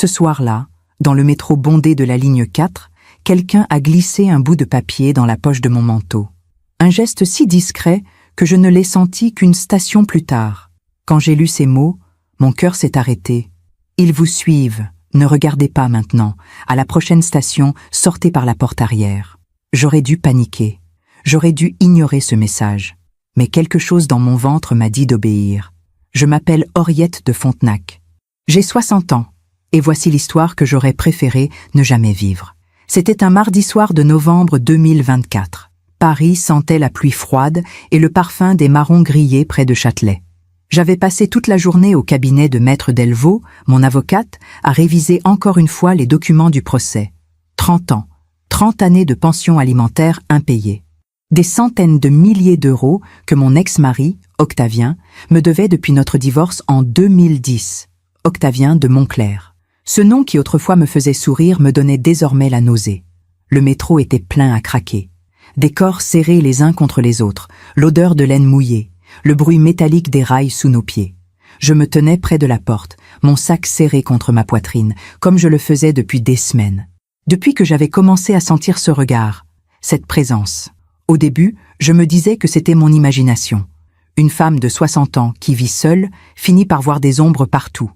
Ce soir-là, dans le métro bondé de la ligne 4, quelqu'un a glissé un bout de papier dans la poche de mon manteau. Un geste si discret que je ne l'ai senti qu'une station plus tard. Quand j'ai lu ces mots, mon cœur s'est arrêté. Ils vous suivent, ne regardez pas maintenant. À la prochaine station, sortez par la porte arrière. J'aurais dû paniquer. J'aurais dû ignorer ce message. Mais quelque chose dans mon ventre m'a dit d'obéir. Je m'appelle Henriette de Fontenac. J'ai 60 ans, et voici l'histoire que j'aurais préféré ne jamais vivre. C'était un mardi soir de novembre 2024. Paris sentait la pluie froide et le parfum des marrons grillés près de Châtelet. J'avais passé toute la journée au cabinet de Maître Delvaux, mon avocate, à réviser encore une fois les documents du procès. 30 ans, 30 années de pension alimentaire impayée. Des centaines de milliers d'euros que mon ex-mari, Octavien, me devait depuis notre divorce en 2010. Octavien de Montclair. Ce nom qui autrefois me faisait sourire me donnait désormais la nausée. Le métro était plein à craquer. Des corps serrés les uns contre les autres, l'odeur de laine mouillée, le bruit métallique des rails sous nos pieds. Je me tenais près de la porte, mon sac serré contre ma poitrine, comme je le faisais depuis des semaines. Depuis que j'avais commencé à sentir ce regard, cette présence. Au début, je me disais que c'était mon imagination. Une femme de 60 ans qui vit seule finit par voir des ombres partout.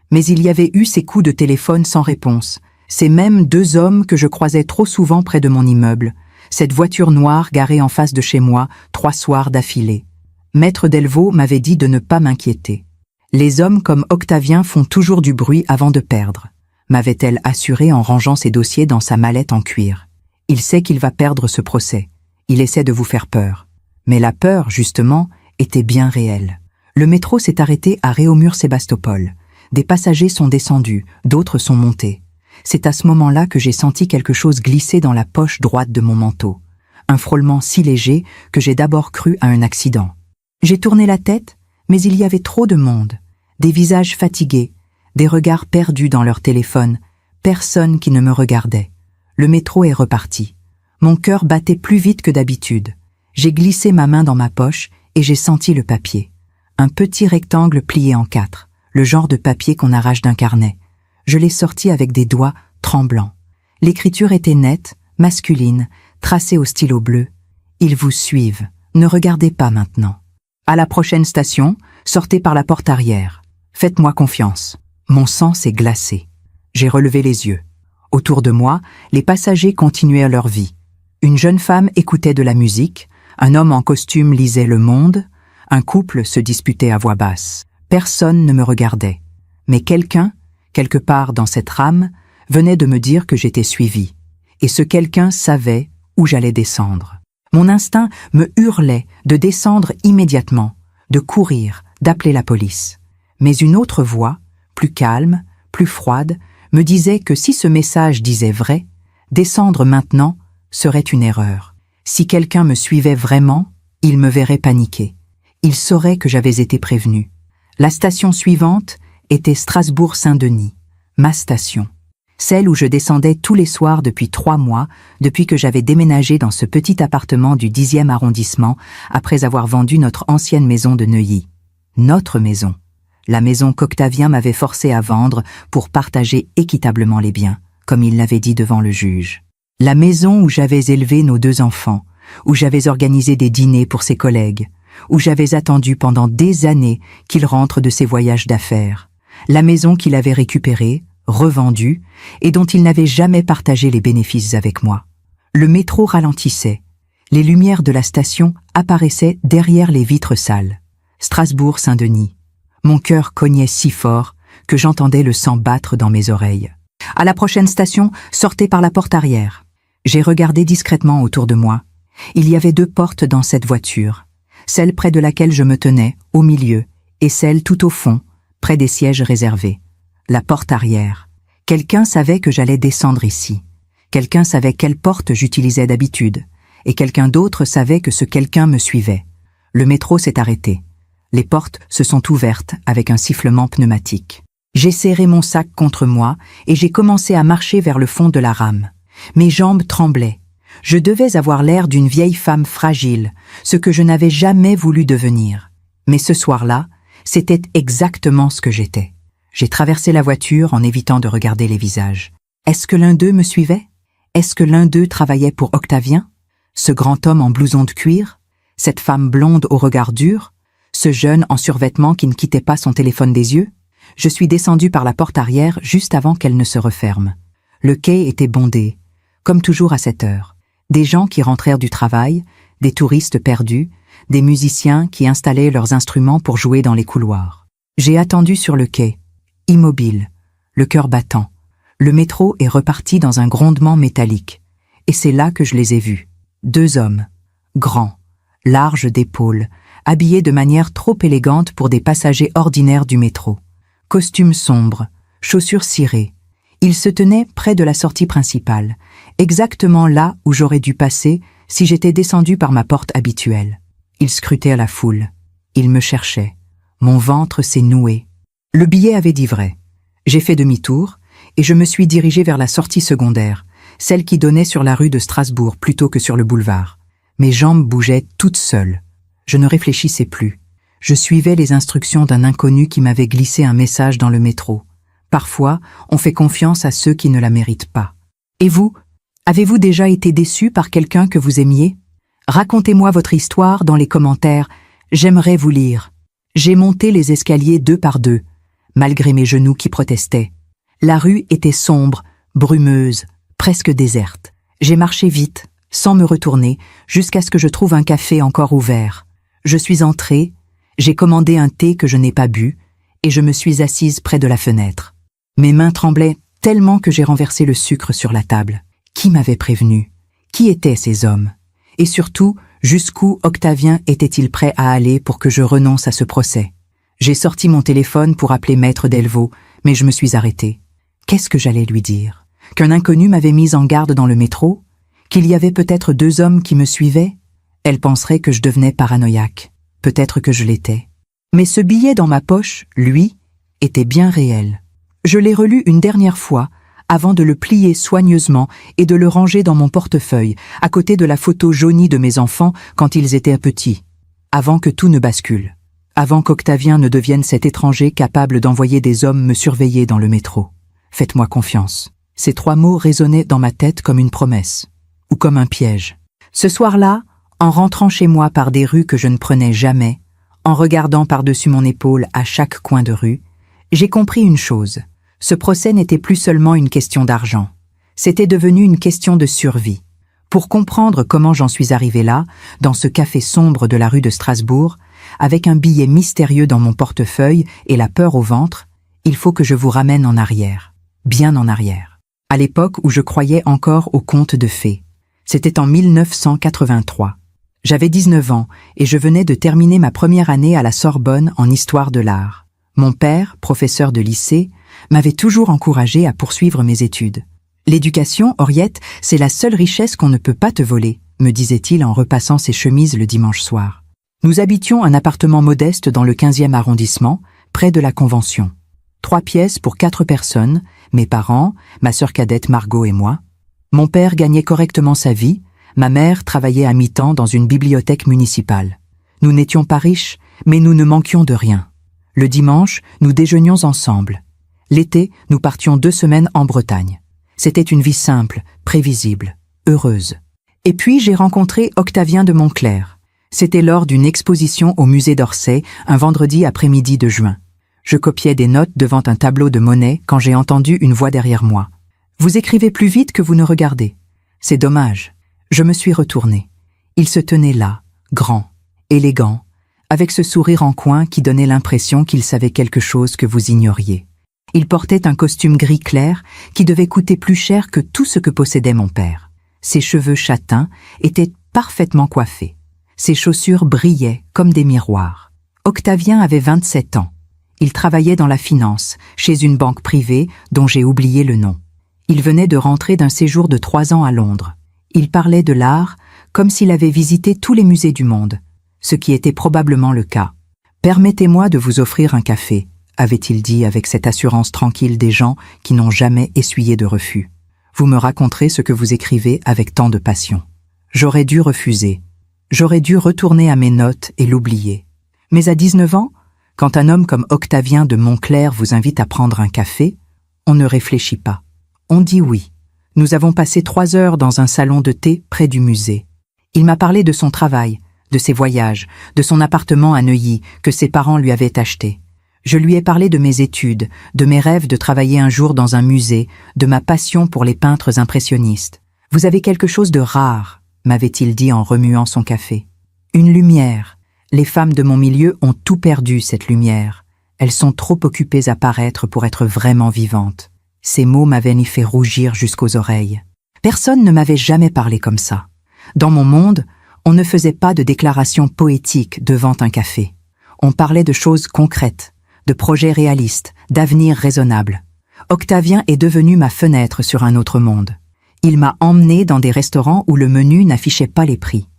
Mais il y avait eu ces coups de téléphone sans réponse, ces mêmes deux hommes que je croisais trop souvent près de mon immeuble, cette voiture noire garée en face de chez moi 3 soirs d'affilée. Maître Delvaux m'avait dit de ne pas m'inquiéter. Les hommes comme Octavien font toujours du bruit avant de perdre, m'avait-elle assuré en rangeant ses dossiers dans sa mallette en cuir. Il sait qu'il va perdre ce procès. Il essaie de vous faire peur. Mais la peur, justement, était bien réelle. Le métro s'est arrêté à Réaumur-Sébastopol. Des passagers sont descendus, d'autres sont montés. C'est à ce moment-là que j'ai senti quelque chose glisser dans la poche droite de mon manteau. Un frôlement si léger que j'ai d'abord cru à un accident. J'ai tourné la tête, mais il y avait trop de monde. Des visages fatigués, des regards perdus dans leur téléphone, personne qui ne me regardait. Le métro est reparti. Mon cœur battait plus vite que d'habitude. J'ai glissé ma main dans ma poche et j'ai senti le papier. Un petit rectangle plié en 4, le genre de papier qu'on arrache d'un carnet. Je l'ai sorti avec des doigts tremblants. L'écriture était nette, masculine, tracée au stylo bleu. Ils vous suivent. Ne regardez pas maintenant. À la prochaine station, sortez par la porte arrière. Faites-moi confiance. Mon sang s'est glacé. J'ai relevé les yeux. Autour de moi, les passagers continuaient leur vie. Une jeune femme écoutait de la musique, un homme en costume lisait Le Monde, un couple se disputait à voix basse. Personne ne me regardait. Mais quelqu'un, quelque part dans cette rame, venait de me dire que j'étais suivie. Et ce quelqu'un savait où j'allais descendre. Mon instinct me hurlait de descendre immédiatement, de courir, d'appeler la police. Mais une autre voix, plus calme, plus froide, me disait que si ce message disait vrai, descendre maintenant serait une erreur. Si quelqu'un me suivait vraiment, il me verrait paniquer. Il saurait que j'avais été prévenu. La station suivante était Strasbourg-Saint-Denis, ma station. Celle où je descendais tous les soirs depuis 3 mois, depuis que j'avais déménagé dans ce petit appartement du 10e arrondissement après avoir vendu notre ancienne maison de Neuilly. Notre maison. La maison qu'Octavien m'avait forcé à vendre pour partager équitablement les biens, comme il l'avait dit devant le juge. La maison où j'avais élevé nos 2 enfants, où j'avais organisé des dîners pour ses collègues, où j'avais attendu pendant des années qu'il rentre de ses voyages d'affaires. La maison qu'il avait récupérée, revendue, et dont il n'avait jamais partagé les bénéfices avec moi. Le métro ralentissait. Les lumières de la station apparaissaient derrière les vitres sales. Strasbourg-Saint-Denis. Mon cœur cognait si fort que j'entendais le sang battre dans mes oreilles. À la prochaine station, sortez par la porte arrière. J'ai regardé discrètement autour de moi. Il y avait 2 portes dans cette voiture. Celle près de laquelle je me tenais, au milieu, et celle tout au fond, près des sièges réservés. La porte arrière. Quelqu'un savait que j'allais descendre ici. Quelqu'un savait quelle porte j'utilisais d'habitude. Et quelqu'un d'autre savait que ce quelqu'un me suivait. Le métro s'est arrêté. Les portes se sont ouvertes avec un sifflement pneumatique. J'ai serré mon sac contre moi et j'ai commencé à marcher vers le fond de la rame. Mes jambes tremblaient. Je devais avoir l'air d'une vieille femme fragile, ce que je n'avais jamais voulu devenir. Mais ce soir-là, c'était exactement ce que j'étais. J'ai traversé la voiture en évitant de regarder les visages. Est-ce que l'un d'eux me suivait? Est-ce que l'un d'eux travaillait pour Octavien? Ce grand homme en blouson de cuir? Cette femme blonde au regard dur? Ce jeune en survêtement qui ne quittait pas son téléphone des yeux? Je suis descendu par la porte arrière juste avant qu'elle ne se referme. Le quai était bondé, comme toujours à cette heure. Des gens qui rentrèrent du travail, des touristes perdus, des musiciens qui installaient leurs instruments pour jouer dans les couloirs. J'ai attendu sur le quai, immobile, le cœur battant. Le métro est reparti dans un grondement métallique. Et c'est là que je les ai vus. 2 hommes, grands, larges d'épaules, habillés de manière trop élégante pour des passagers ordinaires du métro. Costumes sombres, chaussures cirées. Ils se tenaient près de la sortie principale, exactement là où j'aurais dû passer si j'étais descendu par ma porte habituelle. Ils scrutaient la foule. Ils me cherchaient. Mon ventre s'est noué. Le billet avait dit vrai. J'ai fait demi-tour et je me suis dirigé vers la sortie secondaire, celle qui donnait sur la rue de Strasbourg plutôt que sur le boulevard. Mes jambes bougeaient toutes seules. Je ne réfléchissais plus. Je suivais les instructions d'un inconnu qui m'avait glissé un message dans le métro. Parfois, on fait confiance à ceux qui ne la méritent pas. Et vous, avez-vous déjà été déçu par quelqu'un que vous aimiez? Racontez-moi votre histoire dans les commentaires, j'aimerais vous lire. J'ai monté les escaliers 2 par 2, malgré mes genoux qui protestaient. La rue était sombre, brumeuse, presque déserte. J'ai marché vite, sans me retourner, jusqu'à ce que je trouve un café encore ouvert. Je suis entrée, j'ai commandé un thé que je n'ai pas bu, et je me suis assise près de la fenêtre. Mes mains tremblaient tellement que j'ai renversé le sucre sur la table. Qui m'avait prévenu? Qui étaient ces hommes? Et surtout, jusqu'où Octavien était-il prêt à aller pour que je renonce à ce procès? J'ai sorti mon téléphone pour appeler Maître Delvaux, mais je me suis arrêtée. Qu'est-ce que j'allais lui dire? Qu'un inconnu m'avait mise en garde dans le métro? Qu'il y avait peut-être 2 hommes qui me suivaient? Elle penserait que je devenais paranoïaque. Peut-être que je l'étais. Mais ce billet dans ma poche, lui, était bien réel. Je l'ai relu une dernière fois, avant de le plier soigneusement et de le ranger dans mon portefeuille, à côté de la photo jaunie de mes enfants quand ils étaient petits, avant que tout ne bascule, avant qu'Octavien ne devienne cet étranger capable d'envoyer des hommes me surveiller dans le métro. Faites-moi confiance. Ces 3 mots résonnaient dans ma tête comme une promesse, ou comme un piège. Ce soir-là, en rentrant chez moi par des rues que je ne prenais jamais, en regardant par-dessus mon épaule à chaque coin de rue, j'ai compris une chose. Ce procès n'était plus seulement une question d'argent. C'était devenu une question de survie. Pour comprendre comment j'en suis arrivé là, dans ce café sombre de la rue de Strasbourg, avec un billet mystérieux dans mon portefeuille et la peur au ventre, il faut que je vous ramène en arrière, bien en arrière. À l'époque où je croyais encore aux contes de fées. C'était en 1983. J'avais 19 ans et je venais de terminer ma première année à la Sorbonne en histoire de l'art. Mon père, professeur de lycée, m'avait toujours encouragé à poursuivre mes études. L'éducation, Henriette, c'est la seule richesse qu'on ne peut pas te voler, me disait-il en repassant ses chemises le dimanche soir. Nous habitions un appartement modeste dans le 15e arrondissement, près de la Convention. 3 pièces pour 4 personnes, mes parents, ma sœur cadette Margot et moi. Mon père gagnait correctement sa vie, ma mère travaillait à mi-temps dans une bibliothèque municipale. Nous n'étions pas riches, mais nous ne manquions de rien. Le dimanche, nous déjeunions ensemble. L'été, nous partions 2 semaines en Bretagne. C'était une vie simple, prévisible, heureuse. Et puis j'ai rencontré Octavien de Montclair. C'était lors d'une exposition au musée d'Orsay, un vendredi après-midi de juin. Je copiais des notes devant un tableau de Monet quand j'ai entendu une voix derrière moi. « Vous écrivez plus vite que vous ne regardez. C'est dommage. » Je me suis retournée. Il se tenait là, grand, élégant, avec ce sourire en coin qui donnait l'impression qu'il savait quelque chose que vous ignoriez. Il portait un costume gris clair qui devait coûter plus cher que tout ce que possédait mon père. Ses cheveux châtains étaient parfaitement coiffés. Ses chaussures brillaient comme des miroirs. Octavien avait 27 ans. Il travaillait dans la finance, chez une banque privée dont j'ai oublié le nom. Il venait de rentrer d'un séjour de 3 ans à Londres. Il parlait de l'art comme s'il avait visité tous les musées du monde, ce qui était probablement le cas. « Permettez-moi de vous offrir un café », avait-il dit avec cette assurance tranquille des gens qui n'ont jamais essuyé de refus. « Vous me raconterez ce que vous écrivez avec tant de passion. » J'aurais dû refuser. J'aurais dû retourner à mes notes et l'oublier. Mais à 19 ans, Quand un homme comme Octavien de Montclair vous invite à prendre un café, on ne réfléchit pas. On dit oui. Nous avons passé 3 heures dans un salon de thé près du musée. Il m'a parlé de son travail, de ses voyages, de son appartement à Neuilly que ses parents lui avaient acheté. Je lui ai parlé de mes études, de mes rêves de travailler un jour dans un musée, de ma passion pour les peintres impressionnistes. « Vous avez quelque chose de rare », m'avait-il dit en remuant son café. « Une lumière. Les femmes de mon milieu ont tout perdu, cette lumière. Elles sont trop occupées à paraître pour être vraiment vivantes. » Ces mots m'avaient fait rougir jusqu'aux oreilles. Personne ne m'avait jamais parlé comme ça. Dans mon monde, on ne faisait pas de déclarations poétiques devant un café. On parlait de choses concrètes, de projets réalistes, d'avenir raisonnable. Octavien est devenu ma fenêtre sur un autre monde. Il m'a emmené dans des restaurants où le menu n'affichait pas les prix.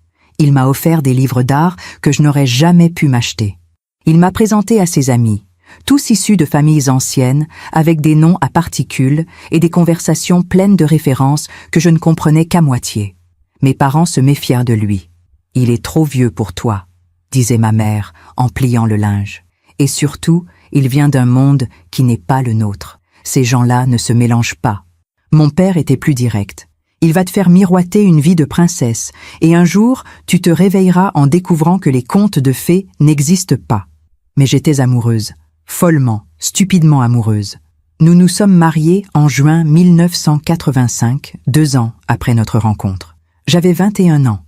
Il m'a offert des livres d'art que je n'aurais jamais pu m'acheter. Il m'a présenté à ses amis, tous issus de familles anciennes, avec des noms à particules et des conversations pleines de références que je ne comprenais qu'à moitié. Mes parents se méfiaient de lui. « Il est trop vieux pour toi », disait ma mère en pliant le linge. Et surtout, il vient d'un monde qui n'est pas le nôtre. Ces gens-là ne se mélangent pas. Mon père était plus direct. Il va te faire miroiter une vie de princesse, et un jour, tu te réveilleras en découvrant que les contes de fées n'existent pas. Mais j'étais amoureuse, follement, stupidement amoureuse. Nous nous sommes mariés en juin 1985, 2 ans après notre rencontre. J'avais 21 ans,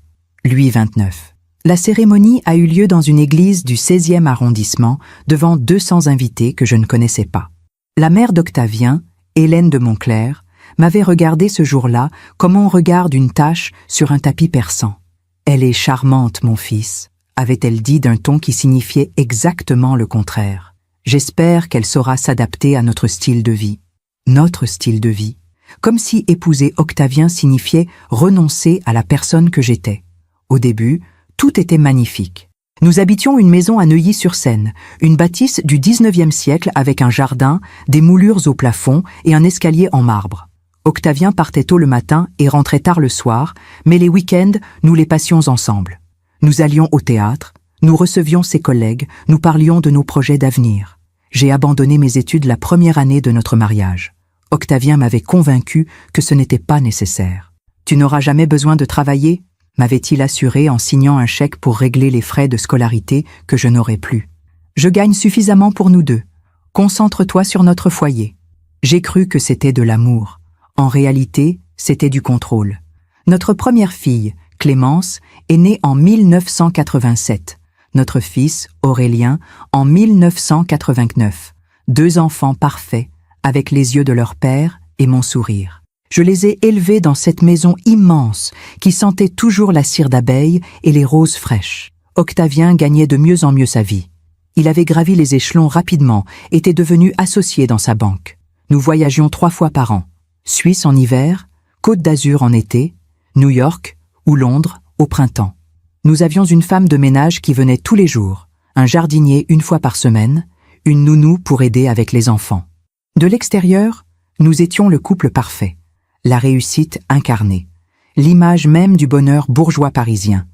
lui 29. La cérémonie a eu lieu dans une église du 16e arrondissement, devant 200 invités que je ne connaissais pas. La mère d'Octavien, Hélène de Montclair, m'avait regardé ce jour-là comme on regarde une tache sur un tapis persan. « Elle est charmante, mon fils », avait-elle dit d'un ton qui signifiait exactement le contraire. J'espère qu'elle saura s'adapter à notre style de vie. Notre style de vie. Comme si épouser Octavien signifiait renoncer à la personne que j'étais. Au début, tout était magnifique. Nous habitions une maison à Neuilly-sur-Seine, une bâtisse du 19e siècle avec un jardin, des moulures au plafond et un escalier en marbre. Octavien partait tôt le matin et rentrait tard le soir, mais les week-ends, nous les passions ensemble. Nous allions au théâtre, nous recevions ses collègues, nous parlions de nos projets d'avenir. J'ai abandonné mes études la première année de notre mariage. Octavien m'avait convaincu que ce n'était pas nécessaire. « Tu n'auras jamais besoin de travailler ?» m'avait-il assuré en signant un chèque pour régler les frais de scolarité que je n'aurais plus. « Je gagne suffisamment pour nous deux. Concentre-toi sur notre foyer. » J'ai cru que c'était de l'amour. En réalité, c'était du contrôle. Notre première fille, Clémence, est née en 1987. Notre fils, Aurélien, en 1989. 2 enfants parfaits, avec les yeux de leur père et mon sourire. Je les ai élevés dans cette maison immense qui sentait toujours la cire d'abeille et les roses fraîches. Octavien gagnait de mieux en mieux sa vie. Il avait gravi les échelons rapidement, était devenu associé dans sa banque. Nous voyagions 3 fois par an. Suisse en hiver, Côte d'Azur en été, New York ou Londres au printemps. Nous avions une femme de ménage qui venait tous les jours, un jardinier 1 fois par semaine, une nounou pour aider avec les enfants. De l'extérieur, nous étions le couple parfait. La réussite incarnée, l'image même du bonheur bourgeois parisien.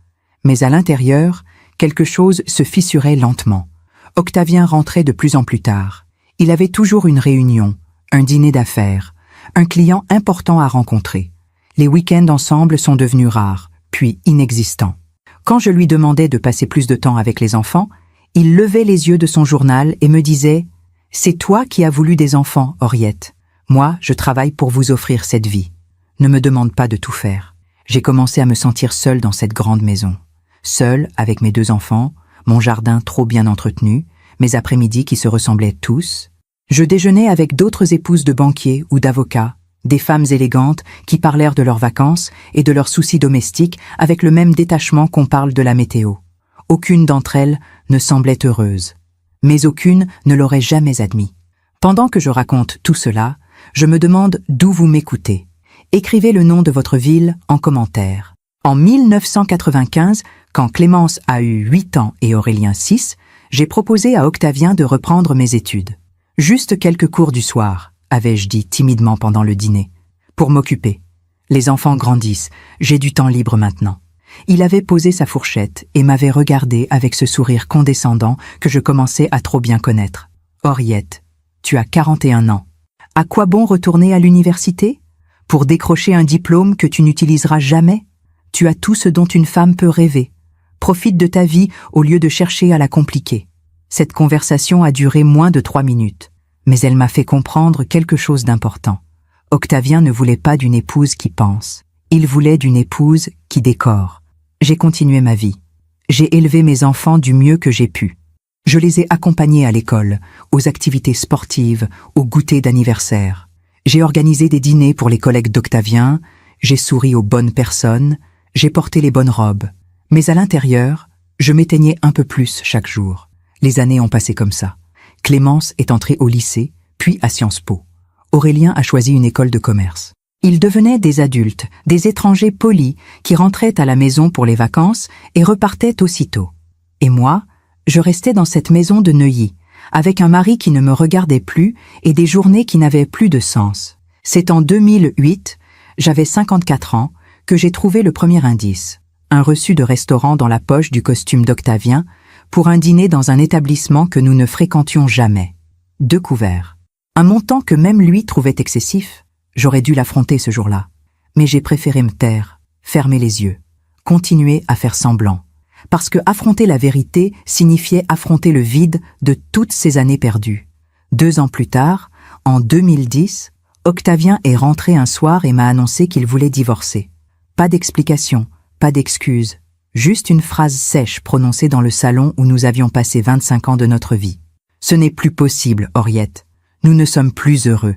Mais à l'intérieur, quelque chose se fissurait lentement. Octavien rentrait de plus en plus tard. Il avait toujours une réunion, un dîner d'affaires, un client important à rencontrer. Les week-ends ensemble sont devenus rares, puis inexistants. Quand je lui demandais de passer plus de temps avec les enfants, il levait les yeux de son journal et me disait « C'est toi qui as voulu des enfants, Henriette. Moi, je travaille pour vous offrir cette vie. Ne me demande pas de tout faire. » J'ai commencé à me sentir seule dans cette grande maison. Seule avec mes 2 enfants, mon jardin trop bien entretenu, mes après-midi qui se ressemblaient tous. Je déjeunais avec d'autres épouses de banquiers ou d'avocats, des femmes élégantes qui parlèrent de leurs vacances et de leurs soucis domestiques avec le même détachement qu'on parle de la météo. Aucune d'entre elles ne semblait heureuse. Mais aucune ne l'aurait jamais admis. Pendant que je raconte tout cela, je me demande d'où vous m'écoutez. Écrivez le nom de votre ville en commentaire. En 1995, quand Clémence a eu 8 ans et Aurélien 6, j'ai proposé à Octavien de reprendre mes études. Juste quelques cours du soir, avais-je dit timidement pendant le dîner, pour m'occuper. Les enfants grandissent, j'ai du temps libre maintenant. Il avait posé sa fourchette et m'avait regardé avec ce sourire condescendant que je commençais à trop bien connaître. « Henriette, tu as 41 ans. À quoi bon retourner à l'université? Pour décrocher un diplôme que tu n'utiliseras jamais? Tu as tout ce dont une femme peut rêver. Profite de ta vie au lieu de chercher à la compliquer. » Cette conversation a duré moins de 3 minutes, mais elle m'a fait comprendre quelque chose d'important. Octavien ne voulait pas d'une épouse qui pense. Il voulait d'une épouse qui décore. J'ai continué ma vie. J'ai élevé mes enfants du mieux que j'ai pu. Je les ai accompagnés à l'école, aux activités sportives, aux goûters d'anniversaire. J'ai organisé des dîners pour les collègues d'Octavien, j'ai souri aux bonnes personnes, j'ai porté les bonnes robes. Mais à l'intérieur, je m'éteignais un peu plus chaque jour. Les années ont passé comme ça. Clémence est entrée au lycée, puis à Sciences Po. Aurélien a choisi une école de commerce. Ils devenaient des adultes, des étrangers polis qui rentraient à la maison pour les vacances et repartaient aussitôt. Et moi, je restais dans cette maison de Neuilly, avec un mari qui ne me regardait plus et des journées qui n'avaient plus de sens. C'est en 2008, j'avais 54 ans, que j'ai trouvé le premier indice. Un reçu de restaurant dans la poche du costume d'Octavien pour un dîner dans un établissement que nous ne fréquentions jamais. 2 couverts. Un montant que même lui trouvait excessif. J'aurais dû l'affronter ce jour-là. Mais j'ai préféré me taire, fermer les yeux, continuer à faire semblant. Parce que affronter la vérité signifiait affronter le vide de toutes ces années perdues. 2 ans plus tard, en 2010, Octavien est rentré un soir et m'a annoncé qu'il voulait divorcer. Pas d'explication, pas d'excuse, juste une phrase sèche prononcée dans le salon où nous avions passé 25 ans de notre vie. « Ce n'est plus possible, Henriette. Nous ne sommes plus heureux.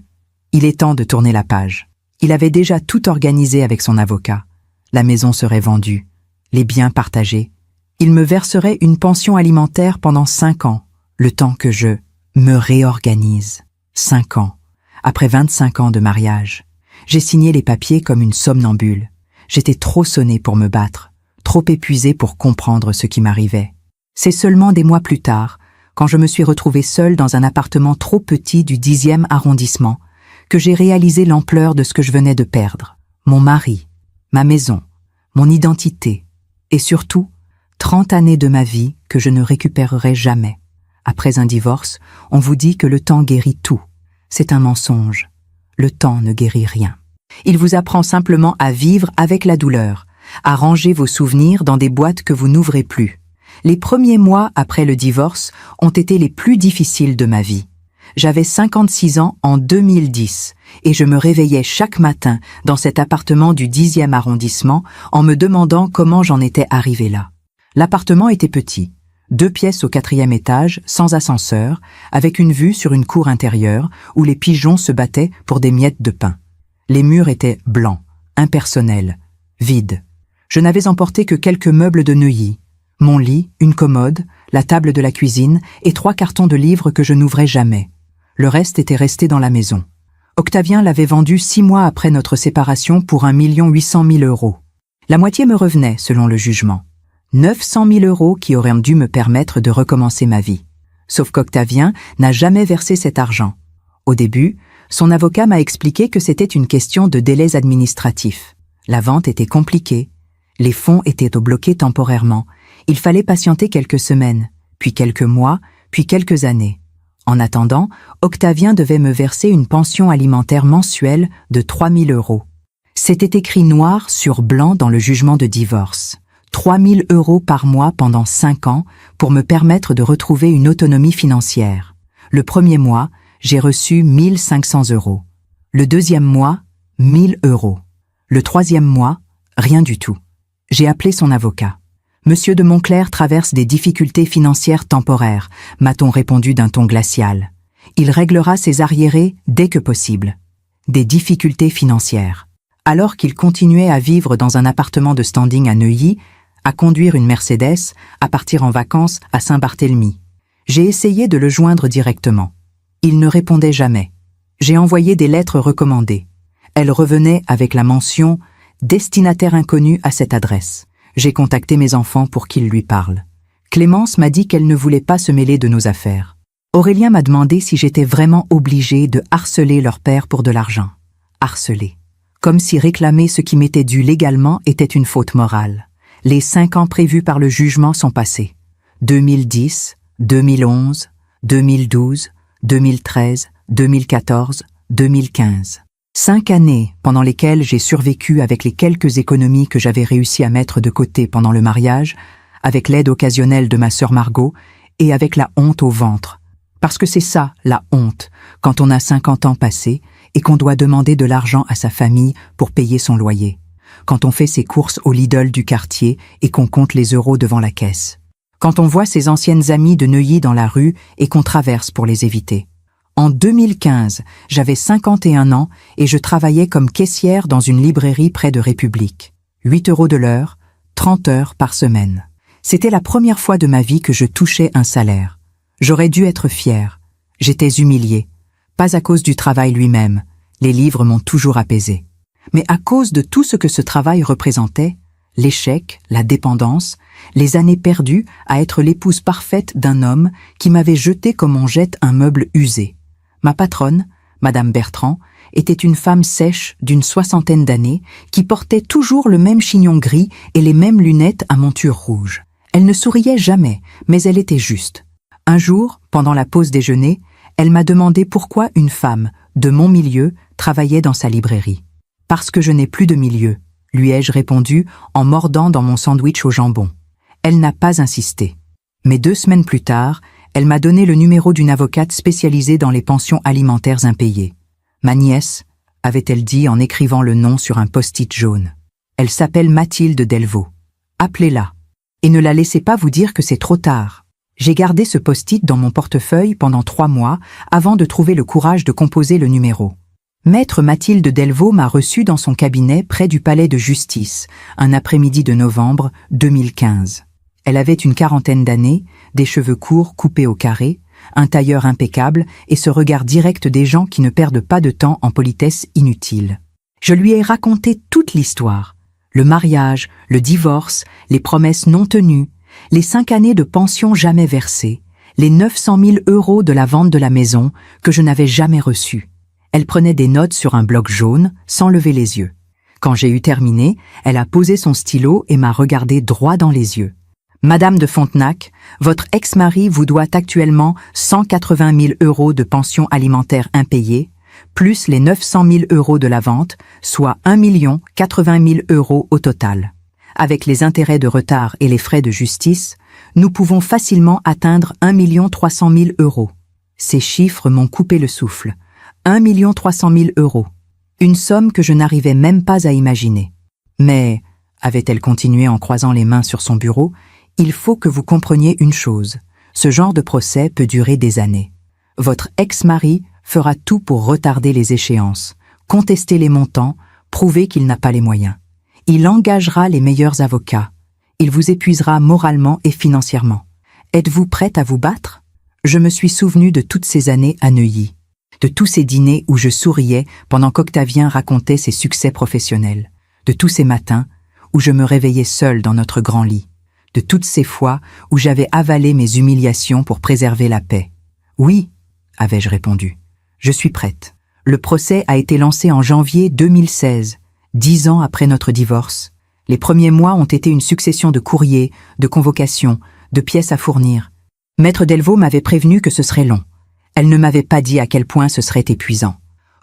Il est temps de tourner la page. » Il avait déjà tout organisé avec son avocat. La maison serait vendue, les biens partagés. Il me verserait une pension alimentaire pendant 5 ans, le temps que je me réorganise. 5 ans. Après 25 ans de mariage. J'ai signé les papiers comme une somnambule. J'étais trop sonnée pour me battre, trop épuisée pour comprendre ce qui m'arrivait. C'est seulement des mois plus tard, quand je me suis retrouvée seule dans un appartement trop petit du 10e arrondissement, que j'ai réalisé l'ampleur de ce que je venais de perdre. Mon mari, ma maison, mon identité, et surtout, 30 années de ma vie que je ne récupérerai jamais. Après un divorce, on vous dit que le temps guérit tout. C'est un mensonge. Le temps ne guérit rien. Il vous apprend simplement à vivre avec la douleur, à ranger vos souvenirs dans des boîtes que vous n'ouvrez plus. Les premiers mois après le divorce ont été les plus difficiles de ma vie. J'avais 56 ans en 2010 et je me réveillais chaque matin dans cet appartement du 10e arrondissement en me demandant comment j'en étais arrivée là. L'appartement était petit, 2 pièces au 4e étage, sans ascenseur, avec une vue sur une cour intérieure où les pigeons se battaient pour des miettes de pain. Les murs étaient blancs, impersonnels, vides. Je n'avais emporté que quelques meubles de Neuilly. Mon lit, une commode, la table de la cuisine et 3 cartons de livres que je n'ouvrais jamais. Le reste était resté dans la maison. Octavien l'avait vendu 6 mois après notre séparation pour 1 800 000 €. La moitié me revenait, selon le jugement. 900 000 € qui auraient dû me permettre de recommencer ma vie. Sauf qu'Octavien n'a jamais versé cet argent. Au début, son avocat m'a expliqué que c'était une question de délais administratifs. La vente était compliquée. Les fonds étaient bloqués temporairement. Il fallait patienter quelques semaines, puis quelques mois, puis quelques années. En attendant, Octavien devait me verser une pension alimentaire mensuelle de 3 000 €. C'était écrit noir sur blanc dans le jugement de divorce. 3 000 € par mois pendant 5 ans pour me permettre de retrouver une autonomie financière. Le premier mois, j'ai reçu 1 500 €. Le deuxième mois, 1 000 €. Le troisième mois, rien du tout. J'ai appelé son avocat. Monsieur de Montclair traverse des difficultés financières temporaires, m'a-t-on répondu d'un ton glacial. Il réglera ses arriérés dès que possible. Des difficultés financières. Alors qu'il continuait à vivre dans un appartement de standing à Neuilly, à conduire une Mercedes, à partir en vacances à Saint-Barthélemy. J'ai essayé de le joindre directement. Il ne répondait jamais. J'ai envoyé des lettres recommandées. Elles revenaient avec la mention « Destinataire inconnu à cette adresse ». J'ai contacté mes enfants pour qu'ils lui parlent. Clémence m'a dit qu'elle ne voulait pas se mêler de nos affaires. Aurélien m'a demandé si j'étais vraiment obligée de harceler leur père pour de l'argent. Harceler. Comme si réclamer ce qui m'était dû légalement était une faute morale. Les 5 ans prévus par le jugement sont passés. 2010, 2011, 2012, 2013, 2014, 2015. 5 années pendant lesquelles j'ai survécu avec les quelques économies que j'avais réussi à mettre de côté pendant le mariage, avec l'aide occasionnelle de ma sœur Margot et avec la honte au ventre. Parce que c'est ça, la honte, quand on a 50 ans passés et qu'on doit demander de l'argent à sa famille pour payer son loyer. Quand on fait ses courses au Lidl du quartier et qu'on compte les euros devant la caisse. Quand on voit ses anciennes amies de Neuilly dans la rue et qu'on traverse pour les éviter. En 2015, j'avais 51 ans et je travaillais comme caissière dans une librairie près de République. 8 € de l'heure, 30 heures par semaine. C'était la première fois de ma vie que je touchais un salaire. J'aurais dû être fière. J'étais humiliée. Pas à cause du travail lui-même. Les livres m'ont toujours apaisée. Mais à cause de tout ce que ce travail représentait, l'échec, la dépendance, les années perdues à être l'épouse parfaite d'un homme qui m'avait jeté comme on jette un meuble usé. Ma patronne, Madame Bertrand, était une femme sèche d'une 60aine d'années qui portait toujours le même chignon gris et les mêmes lunettes à monture rouge. Elle ne souriait jamais, mais elle était juste. Un jour, pendant la pause déjeuner, elle m'a demandé pourquoi une femme, de mon milieu, travaillait dans sa librairie. « Parce que je n'ai plus de milieu », lui ai-je répondu en mordant dans mon sandwich au jambon. Elle n'a pas insisté. Mais 2 semaines plus tard, elle m'a donné le numéro d'une avocate spécialisée dans les pensions alimentaires impayées. Ma nièce, avait-elle dit en écrivant le nom sur un post-it jaune. Elle s'appelle Mathilde Delvaux. Appelez-la. Et ne la laissez pas vous dire que c'est trop tard. J'ai gardé ce post-it dans mon portefeuille pendant 3 mois avant de trouver le courage de composer le numéro. Maître Mathilde Delvaux m'a reçu dans son cabinet près du palais de justice, un après-midi de novembre 2015. Elle avait une 40aine d'années, des cheveux courts coupés au carré, un tailleur impeccable et ce regard direct des gens qui ne perdent pas de temps en politesse inutile. Je lui ai raconté toute l'histoire. Le mariage, le divorce, les promesses non tenues, les 5 années de pension jamais versées, les 900 000 € de la vente de la maison que je n'avais jamais reçue. Elle prenait des notes sur un bloc jaune, sans lever les yeux. Quand j'ai eu terminé, elle a posé son stylo et m'a regardé droit dans les yeux. « Madame de Fontenac, votre ex-mari vous doit actuellement 180 000 € de pension alimentaire impayée, plus les 900 000 € de la vente, soit 1 080 000 € au total. Avec les intérêts de retard et les frais de justice, nous pouvons facilement atteindre 1 300 000 €. Ces chiffres m'ont coupé le souffle. 1 300 000 €. Une somme que je n'arrivais même pas à imaginer. Mais, avait-elle continué en croisant les mains sur son bureau, il faut que vous compreniez une chose. Ce genre de procès peut durer des années. Votre ex-mari fera tout pour retarder les échéances, contester les montants, prouver qu'il n'a pas les moyens. Il engagera les meilleurs avocats. Il vous épuisera moralement et financièrement. Êtes-vous prête à vous battre? Je me suis souvenu de toutes ces années à Neuilly, de tous ces dîners où je souriais pendant qu'Octavien racontait ses succès professionnels, de tous ces matins où je me réveillais seule dans notre grand lit, de toutes ces fois où j'avais avalé mes humiliations pour préserver la paix. Oui, avais-je répondu, je suis prête. Le procès a été lancé en janvier 2016, 10 ans après notre divorce. Les premiers mois ont été une succession de courriers, de convocations, de pièces à fournir. Maître Delvaux m'avait prévenu que ce serait long. Elle ne m'avait pas dit à quel point ce serait épuisant.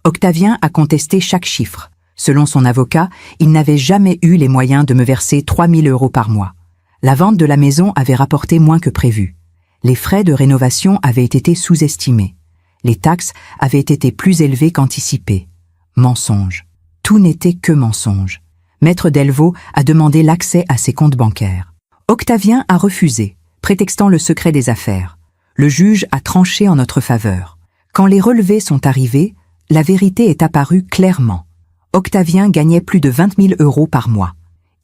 Octavien a contesté chaque chiffre. Selon son avocat, il n'avait jamais eu les moyens de me verser 3 000 € par mois. La vente de la maison avait rapporté moins que prévu. Les frais de rénovation avaient été sous-estimés. Les taxes avaient été plus élevées qu'anticipées. Mensonge. Tout n'était que mensonge. Maître Delvaux a demandé l'accès à ses comptes bancaires. Octavien a refusé, prétextant le secret des affaires. Le juge a tranché en notre faveur. Quand les relevés sont arrivés, la vérité est apparue clairement. Octavien gagnait plus de 20 000 € par mois.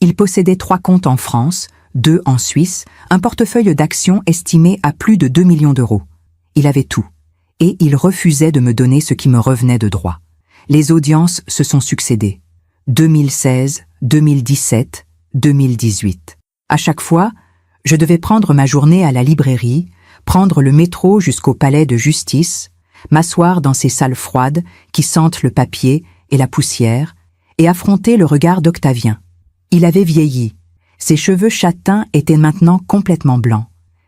Il possédait 3 comptes en France, 2 en Suisse, un portefeuille d'actions estimé à plus de 2 millions d'euros. Il avait tout. Et il refusait de me donner ce qui me revenait de droit. Les audiences se sont succédées. 2016, 2017, 2018. À chaque fois, je devais prendre ma journée à la librairie, prendre le métro jusqu'au palais de justice, m'asseoir dans ces salles froides qui sentent le papier et la poussière, et affronter le regard d'Octavien. Il avait vieilli. Ses cheveux châtains étaient maintenant complètement blancs.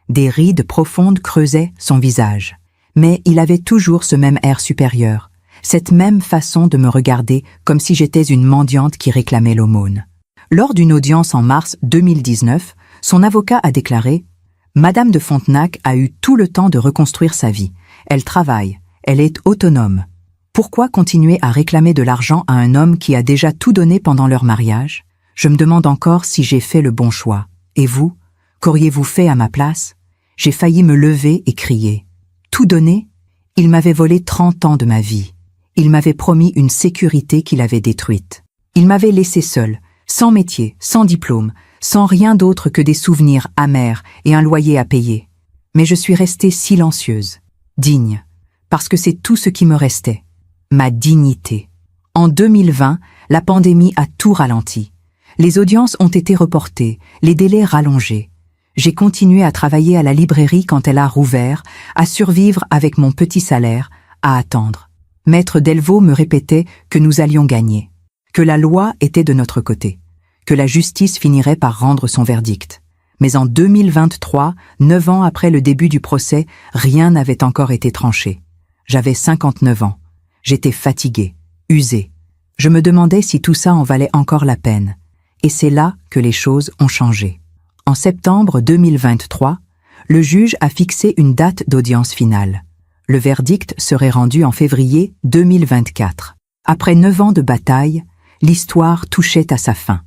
Des rides profondes creusaient son visage. Mais il avait toujours ce même air supérieur, cette même façon de me regarder comme si j'étais une mendiante qui réclamait l'aumône. Lors d'une audience en mars 2019, son avocat a déclaré « Madame de Fontenac a eu tout le temps de reconstruire sa vie. Elle travaille, elle est autonome. Pourquoi continuer à réclamer de l'argent à un homme qui a déjà tout donné pendant leur mariage? Je me demande encore si j'ai fait le bon choix. Et vous? Qu'auriez-vous fait à ma place? J'ai failli me lever et crier. Tout donné? Il m'avait volé 30 ans de ma vie. Il m'avait promis une sécurité qu'il avait détruite. Il m'avait laissé seul, sans métier, sans diplôme, sans rien d'autre que des souvenirs amers et un loyer à payer. Mais je suis restée silencieuse, digne, parce que c'est tout ce qui me restait, ma dignité. En 2020, la pandémie a tout ralenti. Les audiences ont été reportées, les délais rallongés. J'ai continué à travailler à la librairie quand elle a rouvert, à survivre avec mon petit salaire, à attendre. Maître Delvaux me répétait que nous allions gagner, que la loi était de notre côté, que la justice finirait par rendre son verdict. Mais en 2023, 9 ans après le début du procès, rien n'avait encore été tranché. J'avais 59 ans. J'étais fatiguée, usée. Je me demandais si tout ça en valait encore la peine. Et c'est là que les choses ont changé. En septembre 2023, le juge a fixé une date d'audience finale. Le verdict serait rendu en février 2024. Après 9 ans de bataille, l'histoire touchait à sa fin.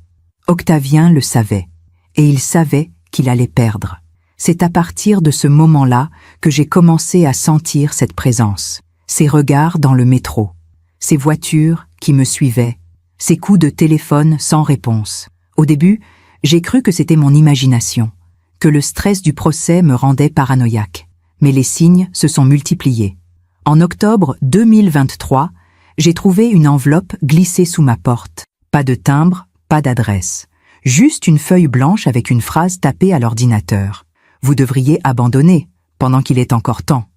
Octavien le savait, et il savait qu'il allait perdre. C'est à partir de ce moment-là que j'ai commencé à sentir cette présence, ces regards dans le métro, ces voitures qui me suivaient, ces coups de téléphone sans réponse. Au début, j'ai cru que c'était mon imagination, que le stress du procès me rendait paranoïaque. Mais les signes se sont multipliés. En octobre 2023, j'ai trouvé une enveloppe glissée sous ma porte. Pas de timbre, pas d'adresse. Juste une feuille blanche avec une phrase tapée à l'ordinateur. Vous devriez abandonner, pendant qu'il est encore temps.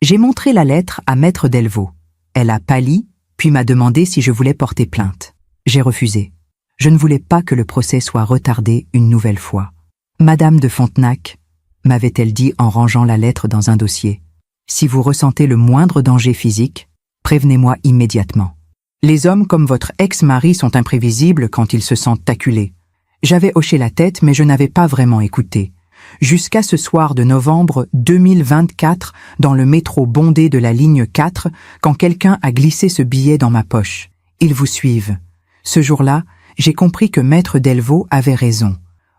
J'ai montré la lettre à Maître Delvaux. Elle a pâli, puis m'a demandé si je voulais porter plainte. J'ai refusé. Je ne voulais pas que le procès soit retardé une nouvelle fois. Madame de Fontenac, m'avait-elle dit en rangeant la lettre dans un dossier, si vous ressentez le moindre danger physique, prévenez-moi immédiatement. Les hommes comme votre ex-mari sont imprévisibles quand ils se sentent acculés. J'avais hoché la tête, mais je n'avais pas vraiment écouté. Jusqu'à ce soir de novembre 2024, dans le métro bondé de la ligne 4, quand quelqu'un a glissé ce billet dans ma poche. Ils vous suivent. Ce jour-là, j'ai compris que Maître Delvaux avait raison.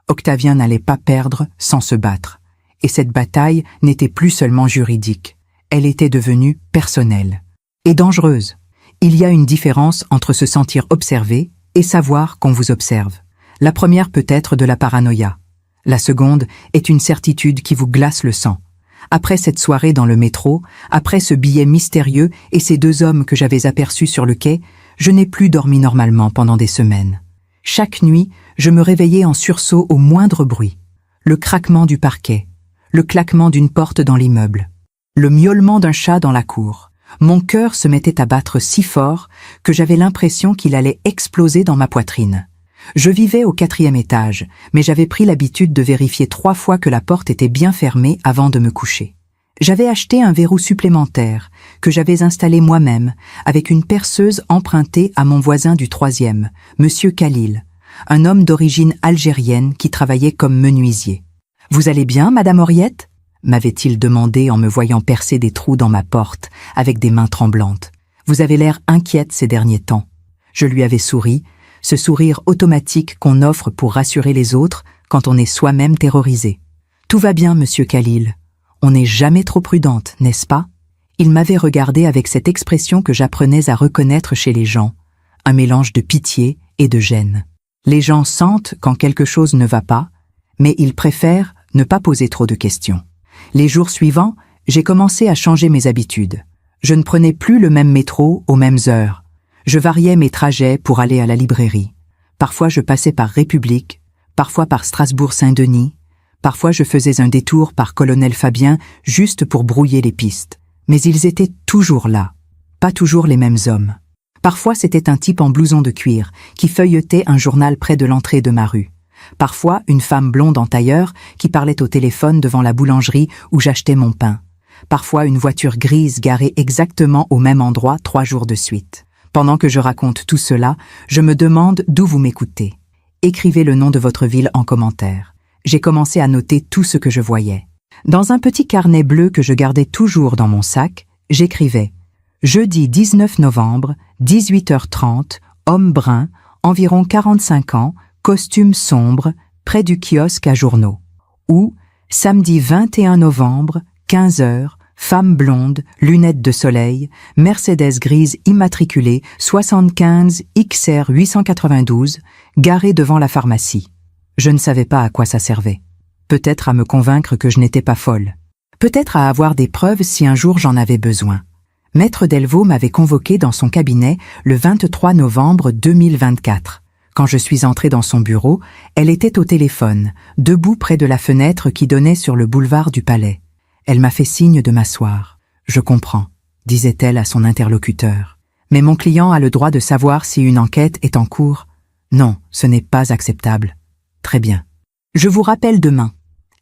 Octavien n'allait pas perdre sans se battre. Et cette bataille n'était plus seulement juridique. Elle était devenue personnelle. Et dangereuse. Il y a une différence entre se sentir observé et savoir qu'on vous observe. La première peut être de la paranoïa. La seconde est une certitude qui vous glace le sang. Après cette soirée dans le métro, après ce billet mystérieux et ces 2 hommes que j'avais aperçus sur le quai, je n'ai plus dormi normalement pendant des semaines. Chaque nuit, je me réveillais en sursaut au moindre bruit. Le craquement du parquet, le claquement d'une porte dans l'immeuble, le miaulement d'un chat dans la cour. Mon cœur se mettait à battre si fort que j'avais l'impression qu'il allait exploser dans ma poitrine. Je vivais au 4e étage, mais j'avais pris l'habitude de vérifier 3 fois que la porte était bien fermée avant de me coucher. J'avais acheté un verrou supplémentaire que j'avais installé moi-même avec une perceuse empruntée à mon voisin du 3e, Monsieur Khalil, un homme d'origine algérienne qui travaillait comme menuisier. « Vous allez bien, Madame Henriette ?» m'avait-il demandé en me voyant percer des trous dans ma porte avec des mains tremblantes. « Vous avez l'air inquiète ces derniers temps. » Je lui avais souri, ce sourire automatique qu'on offre pour rassurer les autres quand on est soi-même terrorisé. « Tout va bien, Monsieur Khalil. On n'est jamais trop prudente, n'est-ce pas ?» Il m'avait regardé avec cette expression que j'apprenais à reconnaître chez les gens, un mélange de pitié et de gêne. Les gens sentent quand quelque chose ne va pas, mais ils préfèrent ne pas poser trop de questions. Les jours suivants, j'ai commencé à changer mes habitudes. Je ne prenais plus le même métro aux mêmes heures. Je variais mes trajets pour aller à la librairie. Parfois je passais par République, parfois par Strasbourg-Saint-Denis, parfois je faisais un détour par Colonel Fabien juste pour brouiller les pistes. Mais ils étaient toujours là, pas toujours les mêmes hommes. Parfois c'était un type en blouson de cuir qui feuilletait un journal près de l'entrée de ma rue. Parfois, une femme blonde en tailleur qui parlait au téléphone devant la boulangerie où j'achetais mon pain. Parfois, une voiture grise garée exactement au même endroit 3 jours de suite. Pendant que je raconte tout cela, je me demande d'où vous m'écoutez. Écrivez le nom de votre ville en commentaire. J'ai commencé à noter tout ce que je voyais. Dans un petit carnet bleu que je gardais toujours dans mon sac, j'écrivais « Jeudi 19 novembre, 18h30, homme brun, environ 45 ans, costume sombre, près du kiosque à journaux. » Ou « Samedi 21 novembre, 15h, femme blonde, lunettes de soleil, Mercedes grise immatriculée 75 XR 892, garée devant la pharmacie. » Je ne savais pas à quoi ça servait. Peut-être à me convaincre que je n'étais pas folle. Peut-être à avoir des preuves si un jour j'en avais besoin. Maître Delvaux m'avait convoqué dans son cabinet le 23 novembre 2024. Quand je suis entrée dans son bureau, elle était au téléphone, debout près de la fenêtre qui donnait sur le boulevard du Palais. Elle m'a fait signe de m'asseoir. « Je comprends », disait-elle à son interlocuteur. « Mais mon client a le droit de savoir si une enquête est en cours. Non, ce n'est pas acceptable. » « Très bien. Je vous rappelle demain. »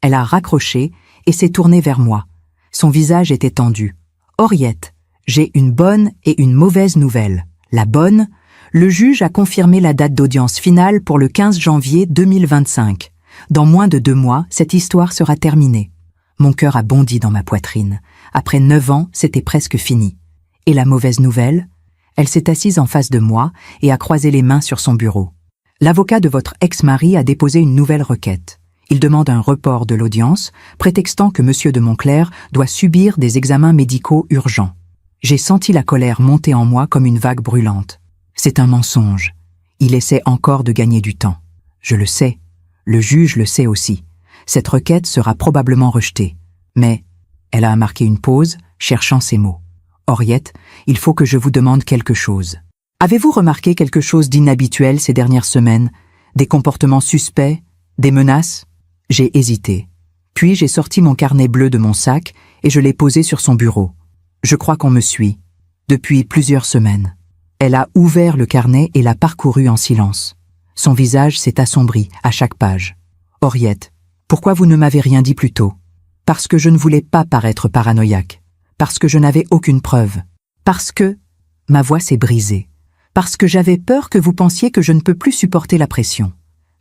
Elle a raccroché et s'est tournée vers moi. Son visage était tendu. « Henriette, j'ai une bonne et une mauvaise nouvelle. La bonne, le juge a confirmé la date d'audience finale pour le 15 janvier 2025. Dans moins de 2 mois, cette histoire sera terminée. » Mon cœur a bondi dans ma poitrine. Après 9 ans, c'était presque fini. Et la mauvaise nouvelle? Elle s'est assise en face de moi et a croisé les mains sur son bureau. L'avocat de votre ex-mari a déposé une nouvelle requête. Il demande un report de l'audience, prétextant que M. de Montclair doit subir des examens médicaux urgents. J'ai senti la colère monter en moi comme une vague brûlante. C'est un mensonge. Il essaie encore de gagner du temps. Je le sais. Le juge le sait aussi. Cette requête sera probablement rejetée. Mais, elle a marqué une pause, cherchant ses mots. Henriette, il faut que je vous demande quelque chose. Avez-vous remarqué quelque chose d'inhabituel ces dernières semaines? Des comportements suspects? Des menaces? J'ai hésité. Puis j'ai sorti mon carnet bleu de mon sac et je l'ai posé sur son bureau. Je crois qu'on me suit. Depuis plusieurs semaines. Elle a ouvert le carnet et l'a parcouru en silence. Son visage s'est assombri à chaque page. Henriette, pourquoi vous ne m'avez rien dit plus tôt? Parce que je ne voulais pas paraître paranoïaque. Parce que je n'avais aucune preuve. Parce que... Ma voix s'est brisée. Parce que j'avais peur que vous pensiez que je ne peux plus supporter la pression.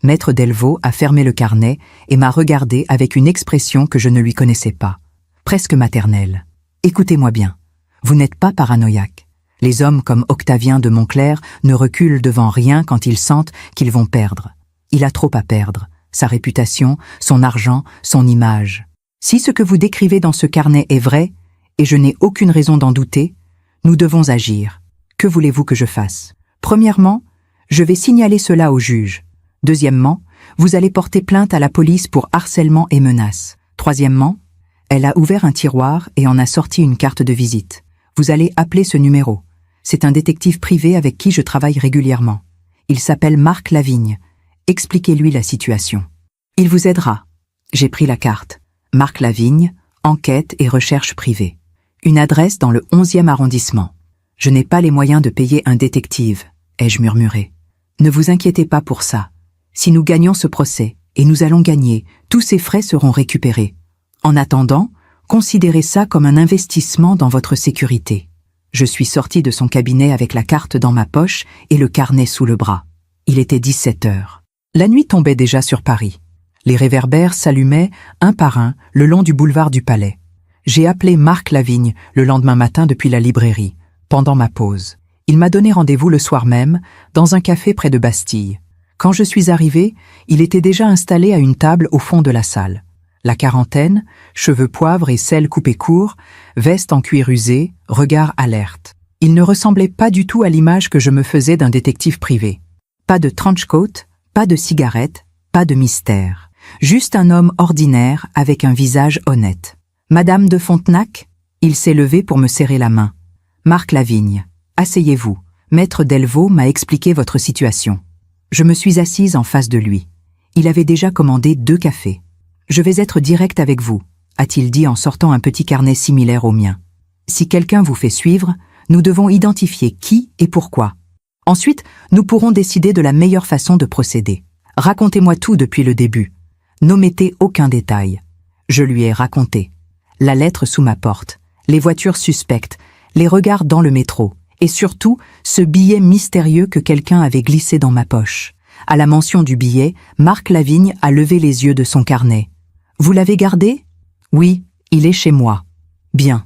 Maître Delvaux a fermé le carnet et m'a regardé avec une expression que je ne lui connaissais pas, presque maternelle. Écoutez-moi bien, vous n'êtes pas paranoïaque. Les hommes comme Octavien de Montclair ne reculent devant rien quand ils sentent qu'ils vont perdre. Il a trop à perdre, sa réputation, son argent, son image. Si ce que vous décrivez dans ce carnet est vrai, et je n'ai aucune raison d'en douter, nous devons agir. Que voulez-vous que je fasse? Premièrement, je vais signaler cela au juge. Deuxièmement, vous allez porter plainte à la police pour harcèlement et menaces. Troisièmement, elle a ouvert un tiroir et en a sorti une carte de visite. Vous allez appeler ce numéro. C'est un détective privé avec qui je travaille régulièrement. Il s'appelle Marc Lavigne. Expliquez-lui la situation. Il vous aidera. J'ai pris la carte. Marc Lavigne, enquête et recherche privée. Une adresse dans le 11e arrondissement. Je n'ai pas les moyens de payer un détective, ai-je murmuré. Ne vous inquiétez pas pour ça. Si nous gagnons ce procès, et nous allons gagner, tous ces frais seront récupérés. En attendant, considérez ça comme un investissement dans votre sécurité. Je suis sortie de son cabinet avec la carte dans ma poche et le carnet sous le bras. Il était 17 heures. La nuit tombait déjà sur Paris. Les réverbères s'allumaient, un par un, le long du boulevard du Palais. J'ai appelé Marc Lavigne le lendemain matin depuis la librairie. Pendant ma pause. Il m'a donné rendez-vous le soir même, dans un café près de Bastille. Quand je suis arrivée, il était déjà installé à une table au fond de la salle. La quarantaine, cheveux poivre et cils coupés courts, veste en cuir usé, regard alerte. Il ne ressemblait pas du tout à l'image que je me faisais d'un détective privé. Pas de trench-coat, pas de cigarette, pas de mystère. Juste un homme ordinaire avec un visage honnête. « Madame de Fontenac ?» Il s'est levé pour me serrer la main. Marc Lavigne, asseyez-vous. Maître Delvaux m'a expliqué votre situation. Je me suis assise en face de lui. Il avait déjà commandé 2 cafés. Je vais être direct avec vous, a-t-il dit en sortant un petit carnet similaire au mien. Si quelqu'un vous fait suivre, nous devons identifier qui et pourquoi. Ensuite, nous pourrons décider de la meilleure façon de procéder. Racontez-moi tout depuis le début. N'omettez aucun détail. Je lui ai raconté. La lettre sous ma porte, les voitures suspectes, les regards dans le métro, et surtout ce billet mystérieux que quelqu'un avait glissé dans ma poche. À la mention du billet, Marc Lavigne a levé les yeux de son carnet. « Vous l'avez gardé ?»« Oui, il est chez moi. »« Bien.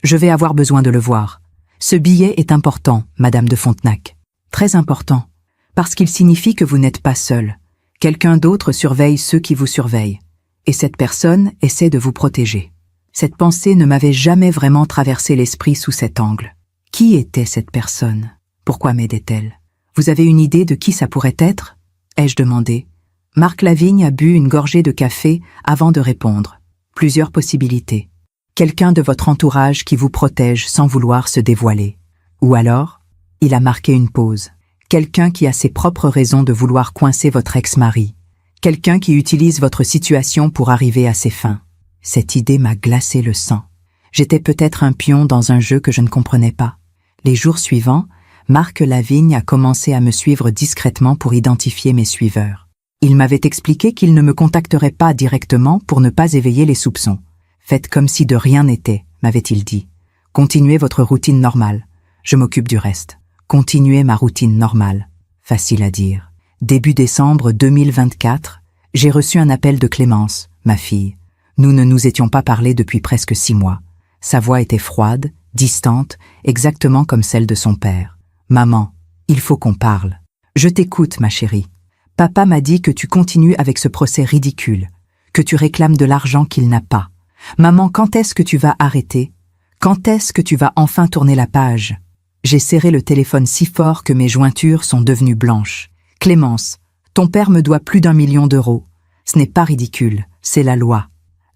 Je vais avoir besoin de le voir. Ce billet est important, Madame de Fontenac. Très important, parce qu'il signifie que vous n'êtes pas seule. Quelqu'un d'autre surveille ceux qui vous surveillent. Et cette personne essaie de vous protéger. » Cette pensée ne m'avait jamais vraiment traversé l'esprit sous cet angle. Qui était cette personne? Pourquoi m'aidait-elle? Vous avez une idée de qui ça pourrait être? Ai-je demandé. Marc Lavigne a bu une gorgée de café avant de répondre. Plusieurs possibilités. Quelqu'un de votre entourage qui vous protège sans vouloir se dévoiler. Ou alors, il a marqué une pause. Quelqu'un qui a ses propres raisons de vouloir coincer votre ex-mari. Quelqu'un qui utilise votre situation pour arriver à ses fins. Cette idée m'a glacé le sang. J'étais peut-être un pion dans un jeu que je ne comprenais pas. Les jours suivants, Marc Lavigne a commencé à me suivre discrètement pour identifier mes suiveurs. Il m'avait expliqué qu'il ne me contacterait pas directement pour ne pas éveiller les soupçons. Faites comme si de rien n'était, m'avait-il dit. Continuez votre routine normale. Je m'occupe du reste. Continuez ma routine normale. Facile à dire. Début décembre 2024, j'ai reçu un appel de Clémence, ma fille. Nous ne nous étions pas parlé depuis presque 6 mois. Sa voix était froide, distante, exactement comme celle de son père. « Maman, il faut qu'on parle. »« Je t'écoute, ma chérie. Papa m'a dit que tu continues avec ce procès ridicule, que tu réclames de l'argent qu'il n'a pas. Maman, quand est-ce que tu vas arrêter? Quand est-ce que tu vas enfin tourner la page ?» J'ai serré le téléphone si fort que mes jointures sont devenues blanches. « Clémence, ton père me doit plus d'1 million d'euros. Ce n'est pas ridicule, c'est la loi. »«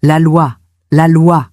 La loi, la loi !»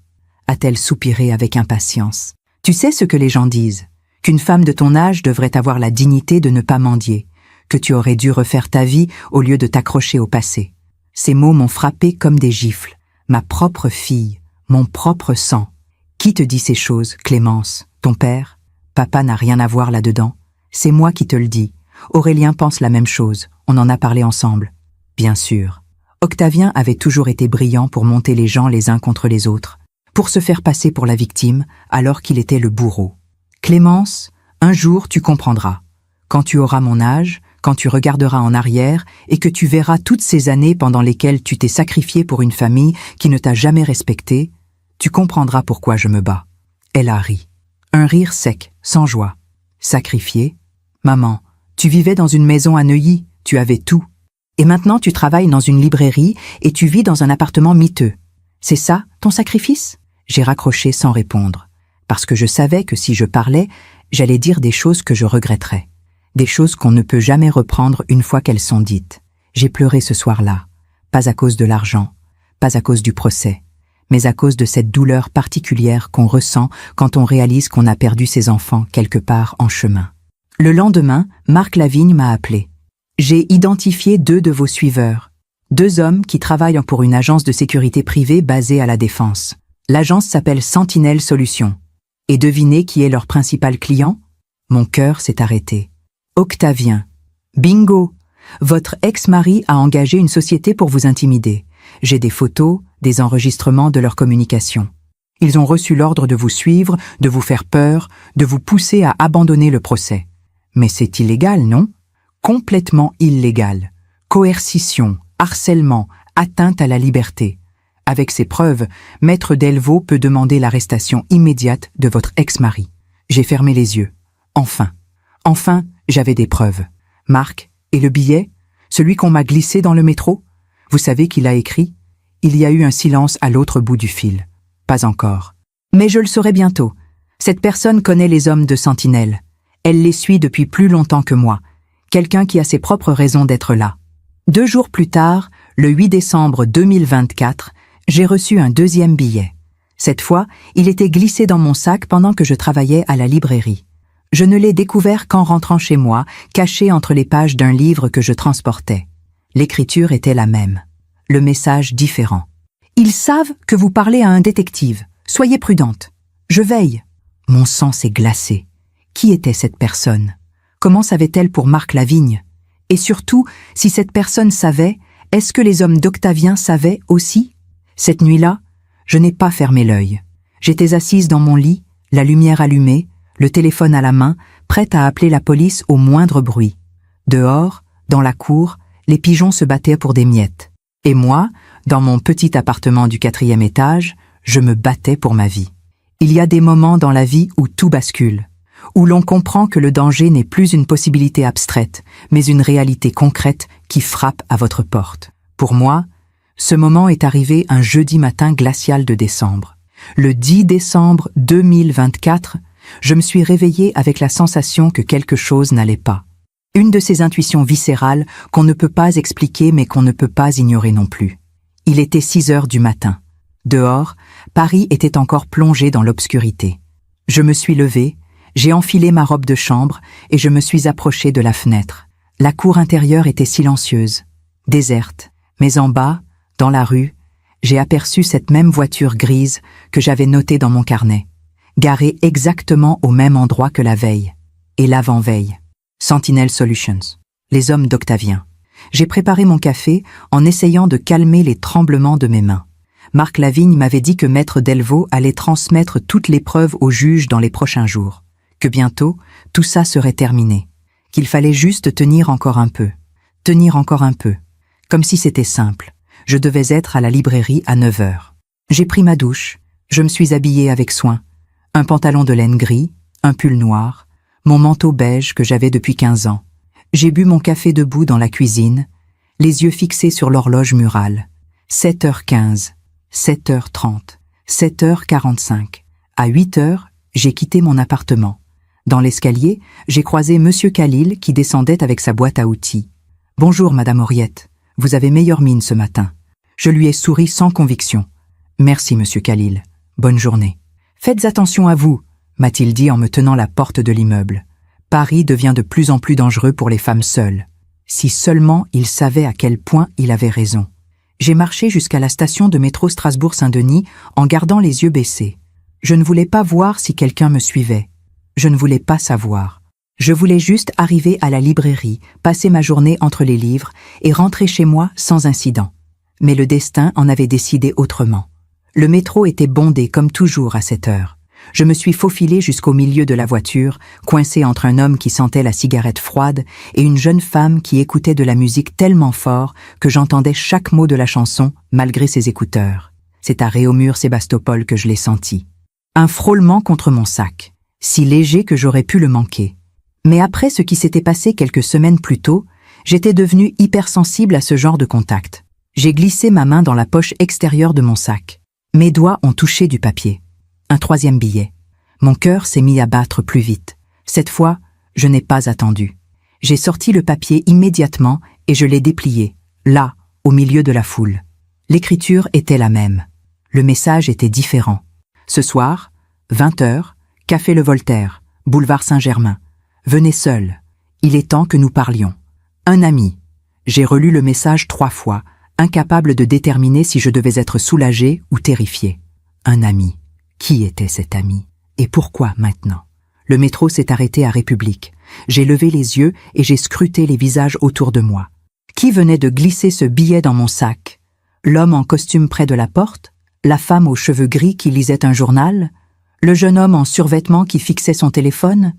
a-t-elle soupiré avec impatience. « Tu sais ce que les gens disent, qu'une femme de ton âge devrait avoir la dignité de ne pas mendier, que tu aurais dû refaire ta vie au lieu de t'accrocher au passé. » Ces mots m'ont frappé comme des gifles. Ma propre fille, mon propre sang. Qui te dit ces choses, Clémence? Ton père? Papa n'a rien à voir là-dedans. C'est moi qui te le dis. Aurélien pense la même chose, on en a parlé ensemble. Bien sûr. Octavien avait toujours été brillant pour monter les gens les uns contre les autres, pour se faire passer pour la victime alors qu'il était le bourreau. Clémence, un jour tu comprendras. Quand tu auras mon âge, quand tu regarderas en arrière et que tu verras toutes ces années pendant lesquelles tu t'es sacrifié pour une famille qui ne t'a jamais respecté, tu comprendras pourquoi je me bats. Elle a ri. Un rire sec, sans joie. Sacrifié? Maman, tu vivais dans une maison à Neuilly, tu avais tout. Et maintenant tu travailles dans une librairie et tu vis dans un appartement miteux. C'est ça, ton sacrifice? J'ai raccroché sans répondre, parce que je savais que si je parlais, j'allais dire des choses que je regretterais. Des choses qu'on ne peut jamais reprendre une fois qu'elles sont dites. J'ai pleuré ce soir-là, pas à cause de l'argent, pas à cause du procès, mais à cause de cette douleur particulière qu'on ressent quand on réalise qu'on a perdu ses enfants quelque part en chemin. Le lendemain, Marc Lavigne m'a appelé. J'ai identifié 2 de vos suiveurs, 2 hommes qui travaillent pour une agence de sécurité privée basée à la Défense. L'agence s'appelle Sentinelle Solutions. Et devinez qui est leur principal client? Mon cœur s'est arrêté. Octavien. Bingo! Votre ex-mari a engagé une société pour vous intimider. J'ai des photos, des enregistrements de leur communication. Ils ont reçu l'ordre de vous suivre, de vous faire peur, de vous pousser à abandonner le procès. Mais c'est illégal, non? Complètement illégal. Coercition, harcèlement, atteinte à la liberté. Avec ces preuves, Maître Delvaux peut demander l'arrestation immédiate de votre ex-mari. J'ai fermé les yeux. Enfin, j'avais des preuves. Marc, et le billet? Celui qu'on m'a glissé dans le métro? Vous savez qui l'a écrit? Il y a eu un silence à l'autre bout du fil. Pas encore. Mais je le saurai bientôt. Cette personne connaît les hommes de Sentinelle. Elle les suit depuis plus longtemps que moi. Quelqu'un qui a ses propres raisons d'être là. 2 jours plus tard, le 8 décembre 2024, j'ai reçu un 2e billet. Cette fois, il était glissé dans mon sac pendant que je travaillais à la librairie. Je ne l'ai découvert qu'en rentrant chez moi, caché entre les pages d'un livre que je transportais. L'écriture était la même. Le message différent. « Ils savent que vous parlez à un détective. Soyez prudente. Je veille. » Mon sang s'est glacé. Qui était cette personne? Comment savait-elle pour Marc Lavigne? Et surtout, si cette personne savait, est-ce que les hommes d'Octavien savaient aussi? Cette nuit-là, je n'ai pas fermé l'œil. J'étais assise dans mon lit, la lumière allumée, le téléphone à la main, prête à appeler la police au moindre bruit. Dehors, dans la cour, les pigeons se battaient pour des miettes. Et moi, dans mon petit appartement du 4e étage, je me battais pour ma vie. Il y a des moments dans la vie où tout bascule, où l'on comprend que le danger n'est plus une possibilité abstraite, mais une réalité concrète qui frappe à votre porte. Pour moi, ce moment est arrivé un jeudi matin glacial de décembre. Le 10 décembre 2024, je me suis réveillée avec la sensation que quelque chose n'allait pas. Une de ces intuitions viscérales qu'on ne peut pas expliquer mais qu'on ne peut pas ignorer non plus. Il était 6 heures du matin. Dehors, Paris était encore plongé dans l'obscurité. Je me suis levée, j'ai enfilé ma robe de chambre et je me suis approchée de la fenêtre. La cour intérieure était silencieuse, déserte, mais en bas, dans la rue, j'ai aperçu cette même voiture grise que j'avais notée dans mon carnet, garée exactement au même endroit que la veille et l'avant-veille. Sentinel Solutions, les hommes d'Octavien. J'ai préparé mon café en essayant de calmer les tremblements de mes mains. Marc Lavigne m'avait dit que Maître Delvaux allait transmettre toutes les preuves au juge dans les prochains jours, que bientôt, tout ça serait terminé, qu'il fallait juste tenir encore un peu, comme si c'était simple. Je devais être à la librairie à 9 heures. J'ai pris ma douche, je me suis habillée avec soin, un pantalon de laine gris, un pull noir, mon manteau beige que j'avais depuis 15 ans. J'ai bu mon café debout dans la cuisine, les yeux fixés sur l'horloge murale. 7h15, 7h30, 7h45. À 8 heures, j'ai quitté mon appartement. Dans l'escalier, j'ai croisé Monsieur Khalil qui descendait avec sa boîte à outils. « Bonjour, Madame Henriette, vous avez meilleure mine ce matin. » Je lui ai souri sans conviction. « Merci, Monsieur Khalil. Bonne journée. »« Faites attention à vous, » m'a-t-il dit en me tenant la porte de l'immeuble. « Paris devient de plus en plus dangereux pour les femmes seules. » Si seulement il savait à quel point il avait raison. J'ai marché jusqu'à la station de métro Strasbourg-Saint-Denis en gardant les yeux baissés. Je ne voulais pas voir si quelqu'un me suivait. Je ne voulais pas savoir. Je voulais juste arriver à la librairie, passer ma journée entre les livres et rentrer chez moi sans incident. Mais le destin en avait décidé autrement. Le métro était bondé comme toujours à cette heure. Je me suis faufilée jusqu'au milieu de la voiture, coincée entre un homme qui sentait la cigarette froide et une jeune femme qui écoutait de la musique tellement fort que j'entendais chaque mot de la chanson malgré ses écouteurs. C'est à Réaumur-Sébastopol que je l'ai senti. Un frôlement contre mon sac, si léger que j'aurais pu le manquer. Mais après ce qui s'était passé quelques semaines plus tôt, j'étais devenue hypersensible à ce genre de contact. J'ai glissé ma main dans la poche extérieure de mon sac. Mes doigts ont touché du papier. Un 3e billet. Mon cœur s'est mis à battre plus vite. Cette fois, je n'ai pas attendu. J'ai sorti le papier immédiatement et je l'ai déplié, là, au milieu de la foule. L'écriture était la même. Le message était différent. Ce soir, 20h, Café Le Voltaire, boulevard Saint-Germain. Venez seul. Il est temps que nous parlions. Un ami. J'ai relu le message 3 fois, incapable de déterminer si je devais être soulagée ou terrifiée. Un ami. Qui était cet ami? Et pourquoi maintenant? Le métro s'est arrêté à République. J'ai levé les yeux et j'ai scruté les visages autour de moi. Qui venait de glisser ce billet dans mon sac? L'homme en costume près de la porte? La femme aux cheveux gris qui lisait un journal? Le jeune homme en survêtement qui fixait son téléphone?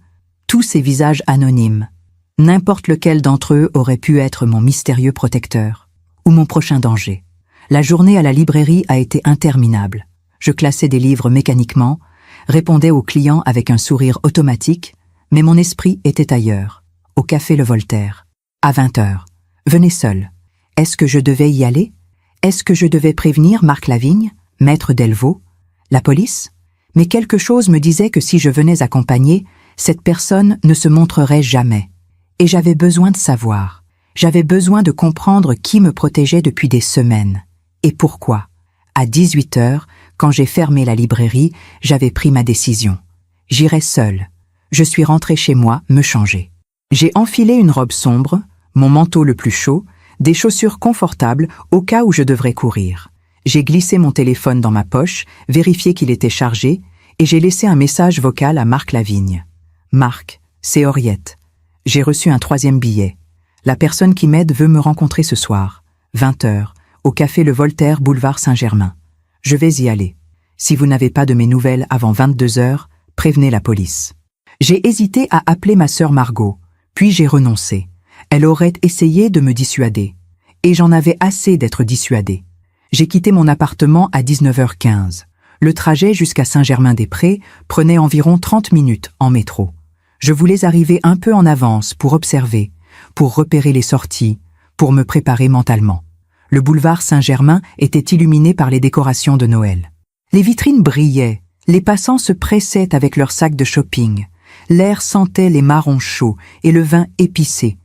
Tous ces visages anonymes. N'importe lequel d'entre eux aurait pu être mon mystérieux protecteur. Ou mon prochain danger. La journée à la librairie a été interminable. Je classais des livres mécaniquement, répondais aux clients avec un sourire automatique, mais mon esprit était ailleurs, au Café Le Voltaire. À 20h. Venez seul. Est-ce que je devais y aller? Est-ce que je devais prévenir Marc Lavigne, Maître Delvaux, la police? Mais quelque chose me disait que si je venais accompagner, cette personne ne se montrerait jamais. Et j'avais besoin de savoir. J'avais besoin de comprendre qui me protégeait depuis des semaines. Et pourquoi? À 18h, quand j'ai fermé la librairie, j'avais pris ma décision. J'irai seule. Je suis rentrée chez moi me changer. J'ai enfilé une robe sombre, mon manteau le plus chaud, des chaussures confortables au cas où je devrais courir. J'ai glissé mon téléphone dans ma poche, vérifié qu'il était chargé, et j'ai laissé un message vocal à Marc Lavigne. « Marc, c'est Henriette. J'ai reçu un 3e billet. La personne qui m'aide veut me rencontrer ce soir, 20h, au café Le Voltaire, boulevard Saint-Germain. Je vais y aller. Si vous n'avez pas de mes nouvelles avant 22h, prévenez la police. J'ai hésité à appeler ma sœur Margot, puis j'ai renoncé. Elle aurait essayé de me dissuader. Et j'en avais assez d'être dissuadée. J'ai quitté mon appartement à 19h15. Le trajet jusqu'à Saint-Germain-des-Prés prenait environ 30 minutes en métro. Je voulais arriver un peu en avance pour observer, pour repérer les sorties, pour me préparer mentalement. Le boulevard Saint-Germain était illuminé par les décorations de Noël. Les vitrines brillaient, les passants se pressaient avec leurs sacs de shopping. L'air sentait les marrons chauds et le vin épicé.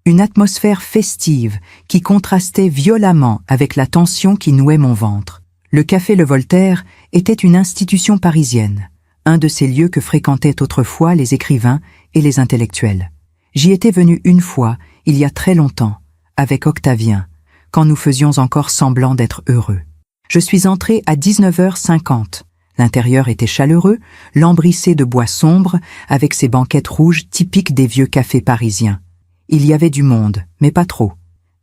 Une atmosphère festive qui contrastait violemment avec la tension qui nouait mon ventre. Le café Le Voltaire était une institution parisienne, un de ces lieux que fréquentaient autrefois les écrivains et les intellectuels. J'y étais venu une fois, il y a très longtemps, avec Octavien, quand nous faisions encore semblant d'être heureux. Je suis entré à 19h50. L'intérieur était chaleureux, lambrissé de bois sombre, avec ses banquettes rouges typiques des vieux cafés parisiens. Il y avait du monde, mais pas trop.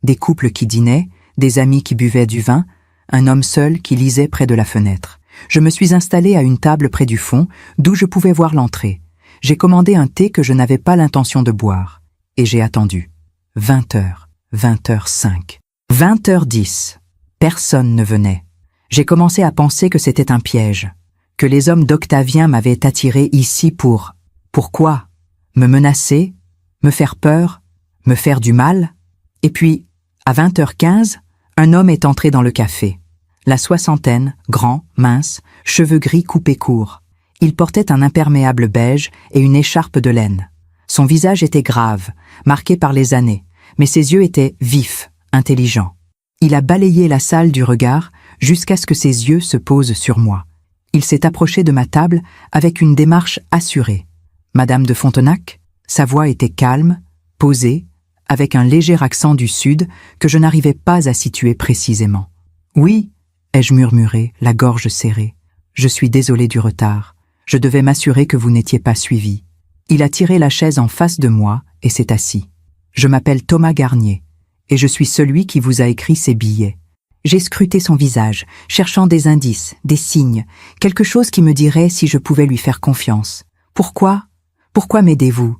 Des couples qui dînaient, des amis qui buvaient du vin, un homme seul qui lisait près de la fenêtre. Je me suis installé à une table près du fond, d'où je pouvais voir l'entrée. J'ai commandé un thé que je n'avais pas l'intention de boire. Et j'ai attendu. 20h, 20h05, 20h10. Personne ne venait. J'ai commencé à penser que c'était un piège, que les hommes d'Octavien m'avaient attiré ici pour... Pourquoi? Me menacer? Me faire peur? Me faire du mal? Et puis, à 20h15, un homme est entré dans le café. La soixantaine, grand, mince, cheveux gris coupés courts. Il portait un imperméable beige et une écharpe de laine. Son visage était grave, marqué par les années, mais ses yeux étaient vifs, intelligents. Il a balayé la salle du regard jusqu'à ce que ses yeux se posent sur moi. Il s'est approché de ma table avec une démarche assurée. Madame de Fontenac? Sa voix était calme, posée, avec un léger accent du Sud que je n'arrivais pas à situer précisément. « Oui », ai-je murmuré, la gorge serrée. « Je suis désolé du retard. Je devais m'assurer que vous n'étiez pas suivi. » Il a tiré la chaise en face de moi et s'est assis. « Je m'appelle Thomas Garnier, et je suis celui qui vous a écrit ces billets. » J'ai scruté son visage, cherchant des indices, des signes, quelque chose qui me dirait si je pouvais lui faire confiance. « Pourquoi? Pourquoi m'aidez-vous »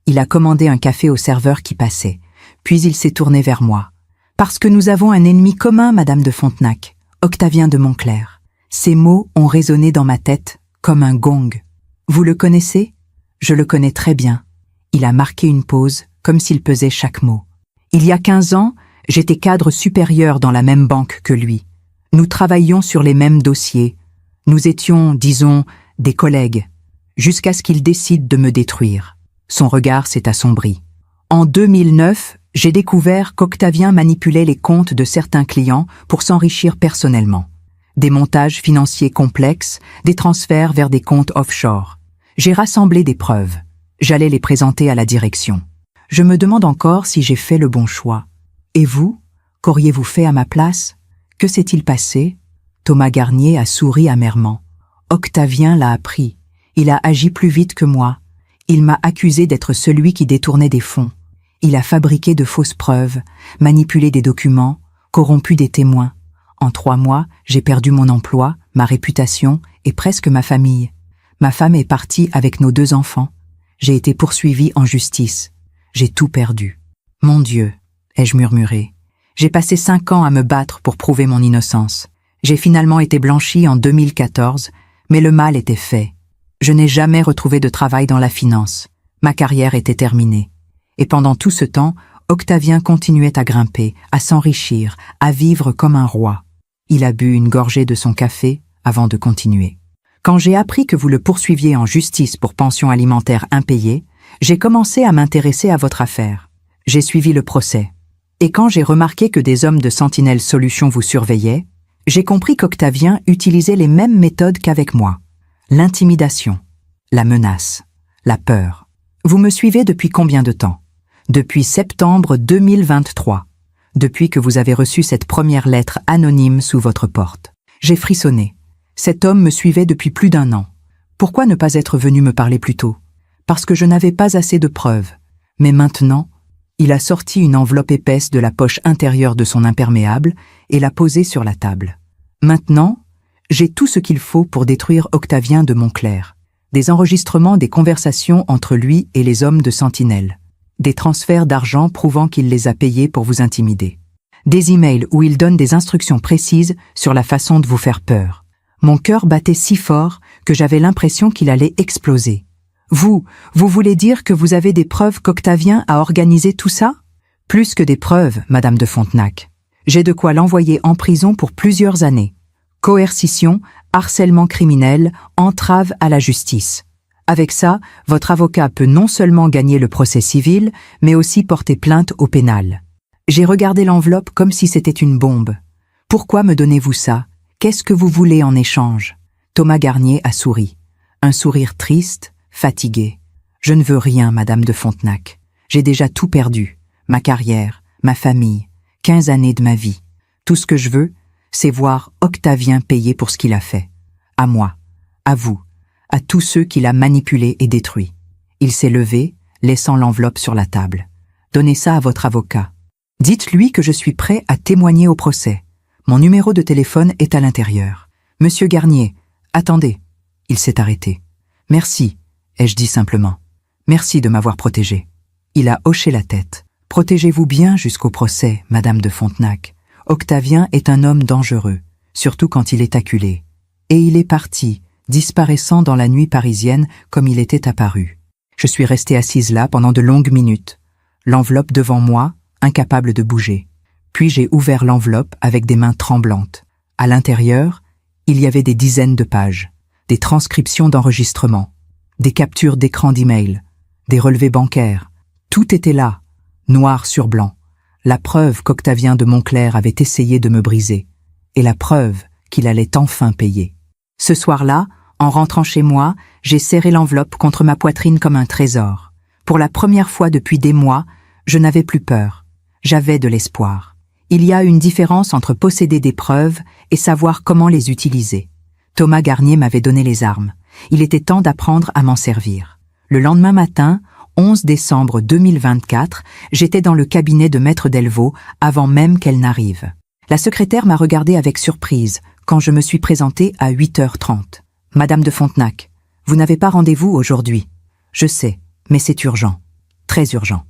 Il a commandé un café au serveur qui passait, puis il s'est tourné vers moi. « Parce que nous avons un ennemi commun, Madame de Fontenac, Octavien de Montclair. » Ces mots ont résonné dans ma tête comme un gong. « Vous le connaissez ? » « Je le connais très bien. » Il a marqué une pause, comme s'il pesait chaque mot. « Il y a 15 ans, j'étais cadre supérieur dans la même banque que lui. Nous travaillions sur les mêmes dossiers. Nous étions, disons, des collègues, jusqu'à ce qu'il décide de me détruire. » Son regard s'est assombri. « En 2009, j'ai découvert qu'Octavien manipulait les comptes de certains clients pour s'enrichir personnellement. Des montages financiers complexes, des transferts vers des comptes offshore. J'ai rassemblé des preuves. J'allais les présenter à la direction. Je me demande encore si j'ai fait le bon choix. Et vous, qu'auriez-vous fait à ma place? Que s'est-il passé? » Thomas Garnier a souri amèrement. Octavien l'a appris. Il a agi plus vite que moi. Il m'a accusé d'être celui qui détournait des fonds. Il a fabriqué de fausses preuves, manipulé des documents, corrompu des témoins. En 3 mois, j'ai perdu mon emploi, ma réputation et presque ma famille. Ma femme est partie avec nos 2 enfants. J'ai été poursuivi en justice. J'ai tout perdu. « Mon Dieu !» ai-je murmuré. J'ai passé 5 ans à me battre pour prouver mon innocence. J'ai finalement été blanchi en 2014, mais le mal était fait. Je n'ai jamais retrouvé de travail dans la finance. Ma carrière était terminée. Et pendant tout ce temps, Octavien continuait à grimper, à s'enrichir, à vivre comme un roi. Il a bu une gorgée de son café avant de continuer. Quand j'ai appris que vous le poursuiviez en justice pour pension alimentaire impayée, j'ai commencé à m'intéresser à votre affaire. J'ai suivi le procès. Et quand j'ai remarqué que des hommes de Sentinelle Solutions vous surveillaient, j'ai compris qu'Octavien utilisait les mêmes méthodes qu'avec moi. L'intimidation, la menace, la peur. Vous me suivez depuis combien de temps? Depuis septembre 2023, depuis que vous avez reçu cette première lettre anonyme sous votre porte. J'ai frissonné. Cet homme me suivait depuis plus d'1 an. Pourquoi ne pas être venu me parler plus tôt? Parce que je n'avais pas assez de preuves. Mais maintenant, Il a sorti une enveloppe épaisse de la poche intérieure de son imperméable et l'a posée sur la table. Maintenant, j'ai tout ce qu'il faut pour détruire Octavien de Montclair. Des enregistrements des conversations entre lui et les hommes de Sentinelle. Des transferts d'argent prouvant qu'il les a payés pour vous intimider. Des emails où il donne des instructions précises sur la façon de vous faire peur. Mon cœur battait si fort que j'avais l'impression qu'il allait exploser. Vous voulez dire que vous avez des preuves qu'Octavien a organisé tout ça? Plus que des preuves, Madame de Fontenac. J'ai de quoi l'envoyer en prison pour plusieurs années. Coercition, harcèlement criminel, entrave à la justice. Avec ça, votre avocat peut non seulement gagner le procès civil, mais aussi porter plainte au pénal. J'ai regardé l'enveloppe comme si c'était une bombe. Pourquoi me donnez-vous ça? Qu'est-ce que vous voulez en échange? Thomas Garnier a souri. Un sourire triste, fatigué. Je ne veux rien, Madame de Fontenac. J'ai déjà tout perdu. Ma carrière, ma famille, 15 années de ma vie. Tout ce que je veux, c'est voir Octavien payer pour ce qu'il a fait. À moi, à vous, à tous ceux qu'il a manipulés et détruits. Il s'est levé, laissant l'enveloppe sur la table. Donnez ça à votre avocat. Dites-lui que je suis prêt à témoigner au procès. Mon numéro de téléphone est à l'intérieur. Monsieur Garnier, attendez. Il s'est arrêté. Merci, ai-je dit simplement. Merci de m'avoir protégé. Il a hoché la tête. Protégez-vous bien jusqu'au procès, Madame de Fontenac. Octavien est un homme dangereux, surtout quand il est acculé. Et il est parti, disparaissant dans la nuit parisienne comme il était apparu. Je suis restée assise là pendant de longues minutes, l'enveloppe devant moi, incapable de bouger. Puis j'ai ouvert l'enveloppe avec des mains tremblantes. À l'intérieur, il y avait des dizaines de pages, des transcriptions d'enregistrements, des captures d'écran d'email, des relevés bancaires. Tout était là, noir sur blanc. La preuve qu'Octavien de Montclair avait essayé de me briser, et la preuve qu'il allait enfin payer. Ce soir-là, en rentrant chez moi, j'ai serré l'enveloppe contre ma poitrine comme un trésor. Pour la première fois depuis des mois, je n'avais plus peur. J'avais de l'espoir. Il y a une différence entre posséder des preuves et savoir comment les utiliser. Thomas Garnier m'avait donné les armes. Il était temps d'apprendre à m'en servir. Le lendemain matin, 11 décembre 2024, j'étais dans le cabinet de Maître Delvaux avant même qu'elle n'arrive. La secrétaire m'a regardé avec surprise quand je me suis présentée à 8h30. « Madame de Fontenac, vous n'avez pas rendez-vous aujourd'hui. Je sais, mais c'est urgent. Très urgent. »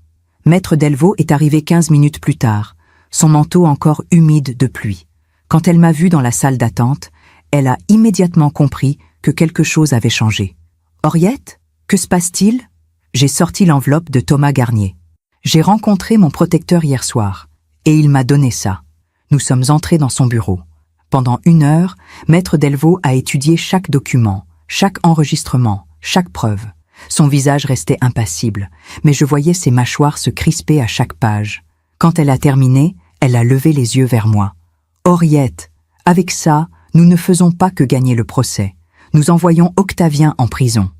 Maître Delvaux est arrivé 15 minutes plus tard, son manteau encore humide de pluie. Quand elle m'a vue dans la salle d'attente, elle a immédiatement compris que quelque chose avait changé. « Henriette, que se passe-t-il » J'ai sorti l'enveloppe de Thomas Garnier. J'ai rencontré mon protecteur hier soir, et il m'a donné ça. Nous sommes entrés dans son bureau. Pendant 1 heure, Maître Delvaux a étudié chaque document, chaque enregistrement, chaque preuve. Son visage restait impassible, mais je voyais ses mâchoires se crisper à chaque page. Quand elle a terminé, elle a levé les yeux vers moi. « Henriette, avec ça, nous ne faisons pas que gagner le procès. Nous envoyons Octavien en prison. »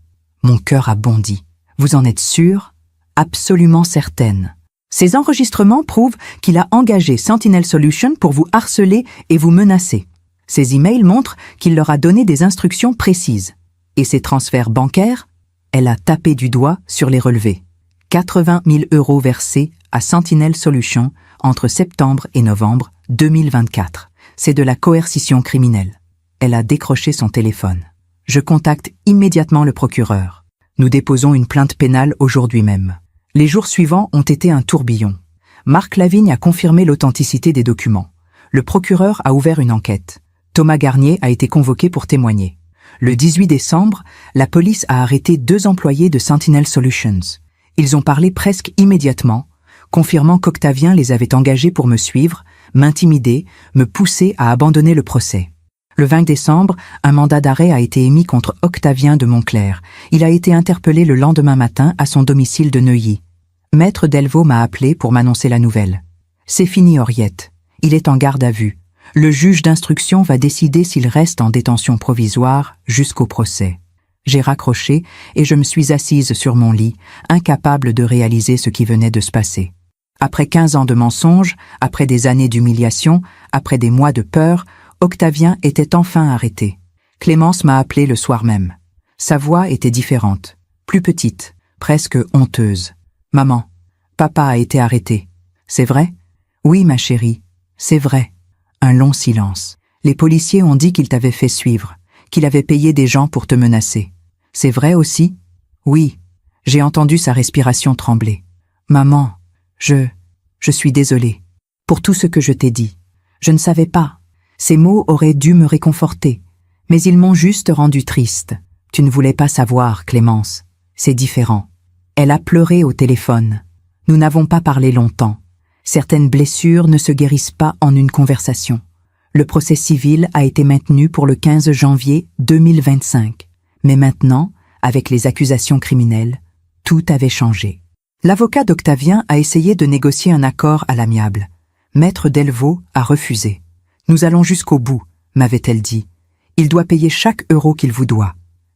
Mon cœur a bondi. « Vous en êtes sûre ? » Absolument certaine. Ces enregistrements prouvent qu'il a engagé Sentinel Solutions pour vous harceler et vous menacer. Ces emails montrent qu'il leur a donné des instructions précises. Et ces transferts bancaires, elle a tapé du doigt sur les relevés. 80 000 € versés à Sentinel Solutions entre septembre et novembre 2024. C'est de la coercition criminelle. Elle a décroché son téléphone. Je contacte immédiatement le procureur. Nous déposons une plainte pénale aujourd'hui même. Les jours suivants ont été un tourbillon. Marc Lavigne a confirmé l'authenticité des documents. Le procureur a ouvert une enquête. Thomas Garnier a été convoqué pour témoigner. Le 18 décembre, la police a arrêté 2 employés de Sentinel Solutions. Ils ont parlé presque immédiatement, confirmant qu'Octavien les avait engagés pour me suivre, m'intimider, me pousser à abandonner le procès. Le 20 décembre, un mandat d'arrêt a été émis contre Octavien de Montclair. Il a été interpellé le lendemain matin à son domicile de Neuilly. Maître Delvaux m'a appelé pour m'annoncer la nouvelle. « C'est fini, Henriette. Il est en garde à vue. Le juge d'instruction va décider s'il reste en détention provisoire jusqu'au procès. » J'ai raccroché et je me suis assise sur mon lit, incapable de réaliser ce qui venait de se passer. Après 15 ans de mensonges, après des années d'humiliation, après des mois de peur, Octavien était enfin arrêté. Clémence m'a appelé le soir même. Sa voix était différente, plus petite, presque honteuse. « Maman, Papa a été arrêté. C'est vrai? Oui, ma chérie, c'est vrai. Un long silence. Les policiers ont dit qu'il t'avait fait suivre, qu'il avait payé des gens pour te menacer. C'est vrai aussi? Oui. J'ai entendu sa respiration trembler. Maman, je suis désolée. Pour tout ce que je t'ai dit. Je ne savais pas. Ces mots auraient dû me réconforter. Mais ils m'ont juste rendu triste. Tu ne voulais pas savoir, Clémence. C'est différent. Elle a pleuré au téléphone. Nous n'avons pas parlé longtemps. Certaines blessures ne se guérissent pas en une conversation. Le procès civil a été maintenu pour le 15 janvier 2025. Mais maintenant, avec les accusations criminelles, tout avait changé. L'avocat d'Octavien a essayé de négocier un accord à l'amiable. Maître Delvaux a refusé. « Nous allons jusqu'au bout », m'avait-elle dit. « Il doit payer chaque euro qu'il vous doit. »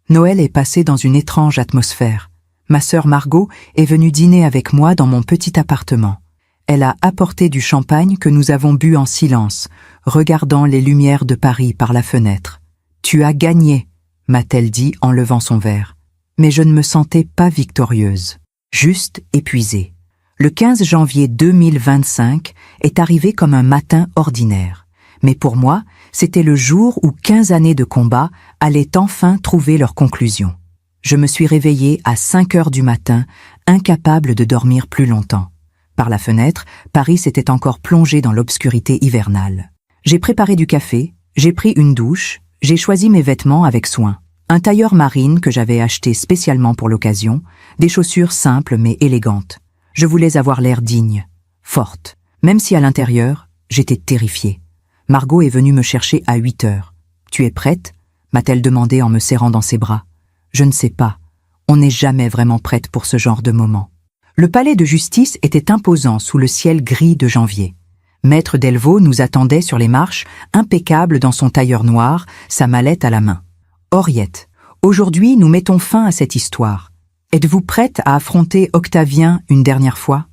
Noël est passé dans une étrange atmosphère. Ma sœur Margot est venue dîner avec moi dans mon petit appartement. Elle a apporté du champagne que nous avons bu en silence, regardant les lumières de Paris par la fenêtre. « Tu as gagné », m'a-t-elle dit en levant son verre. Mais je ne me sentais pas victorieuse, juste épuisée. Le 15 janvier 2025 est arrivé comme un matin ordinaire. Mais pour moi, c'était le jour où 15 années de combat allaient enfin trouver leur conclusion. Je me suis réveillée à 5 heures du matin, incapable de dormir plus longtemps. Par la fenêtre, Paris s'était encore plongé dans l'obscurité hivernale. J'ai préparé du café, j'ai pris une douche, j'ai choisi mes vêtements avec soin. Un tailleur marine que j'avais acheté spécialement pour l'occasion, des chaussures simples mais élégantes. Je voulais avoir l'air digne, forte, même si à l'intérieur, j'étais terrifiée. Margot est venue me chercher à 8 heures. « Tu es prête ?» m'a-t-elle demandé en me serrant dans ses bras. Je ne sais pas. On n'est jamais vraiment prête pour ce genre de moment. Le palais de justice était imposant sous le ciel gris de janvier. Maître Delvaux nous attendait sur les marches, impeccable dans son tailleur noir, sa mallette à la main. « Henriette, aujourd'hui nous mettons fin à cette histoire. Êtes-vous prête à affronter Octavien une dernière fois ?»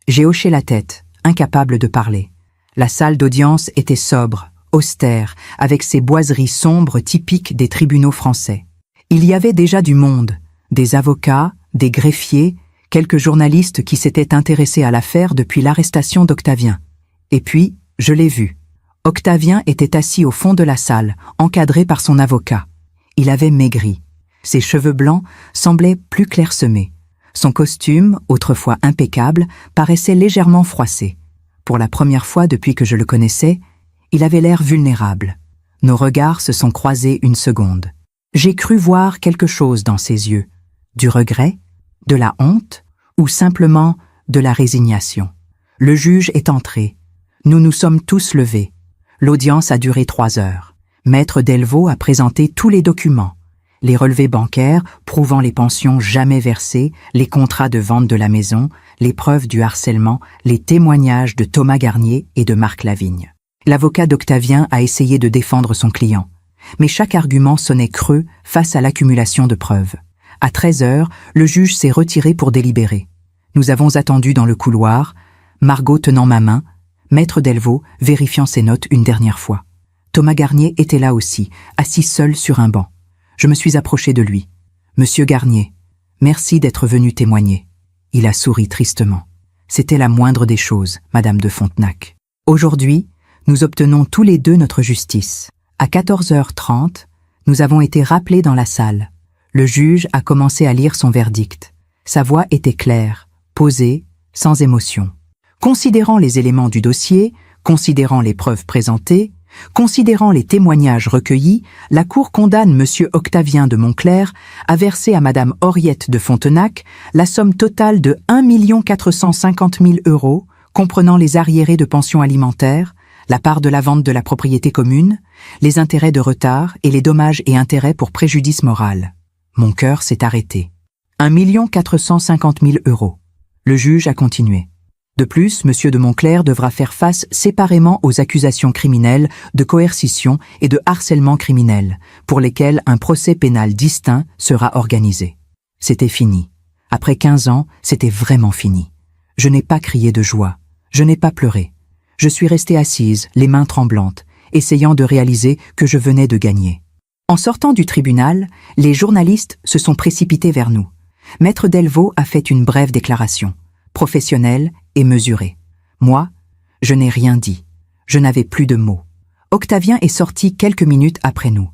J'ai hoché la tête, incapable de parler. La salle d'audience était sobre, austère, avec ses boiseries sombres typiques des tribunaux français. Il y avait déjà du monde, des avocats, des greffiers, quelques journalistes qui s'étaient intéressés à l'affaire depuis l'arrestation d'Octavien. Et puis, je l'ai vu. Octavien était assis au fond de la salle, encadré par son avocat. Il avait maigri. Ses cheveux blancs semblaient plus clairsemés. Son costume, autrefois impeccable, paraissait légèrement froissé. Pour la première fois depuis que je le connaissais, il avait l'air vulnérable. Nos regards se sont croisés une seconde. J'ai cru voir quelque chose dans ses yeux. Du regret, de la honte ou simplement de la résignation. Le juge est entré. Nous nous sommes tous levés. L'audience a duré 3 heures. Maître Delvaux a présenté tous les documents. Les relevés bancaires prouvant les pensions jamais versées, les contrats de vente de la maison, les preuves du harcèlement, les témoignages de Thomas Garnier et de Marc Lavigne. L'avocat d'Octavien a essayé de défendre son client. Mais chaque argument sonnait creux face à l'accumulation de preuves. À 13 heures, le juge s'est retiré pour délibérer. Nous avons attendu dans le couloir, Margot tenant ma main, Maître Delvaux vérifiant ses notes une dernière fois. Thomas Garnier était là aussi, assis seul sur un banc. Je me suis approché de lui. « Monsieur Garnier, merci d'être venu témoigner. » Il a souri tristement. C'était la moindre des choses, Madame de Fontenac. Aujourd'hui, nous obtenons tous les deux notre justice. À 14h30, nous avons été rappelés dans la salle. Le juge a commencé à lire son verdict. Sa voix était claire, posée, sans émotion. Considérant les éléments du dossier, considérant les preuves présentées, considérant les témoignages recueillis, la Cour condamne M. Octavien de Montclerc à verser à Mme Henriette de Fontenac la somme totale de 1 450 000 €, comprenant les arriérés de pension alimentaire, la part de la vente de la propriété commune, les intérêts de retard et les dommages et intérêts pour préjudice moral. Mon cœur s'est arrêté. 1 450 000 €. Le juge a continué. De plus, M. de Montclerc devra faire face séparément aux accusations criminelles de coercition et de harcèlement criminel, pour lesquelles un procès pénal distinct sera organisé. C'était fini. Après 15 ans, c'était vraiment fini. Je n'ai pas crié de joie. Je n'ai pas pleuré. Je suis restée assise, les mains tremblantes, essayant de réaliser que je venais de gagner. En sortant du tribunal, les journalistes se sont précipités vers nous. Maître Delvaux a fait une brève déclaration. professionnelle et mesurée. Moi, je n'ai rien dit. Je n'avais plus de mots. Octavien est sorti quelques minutes après nous.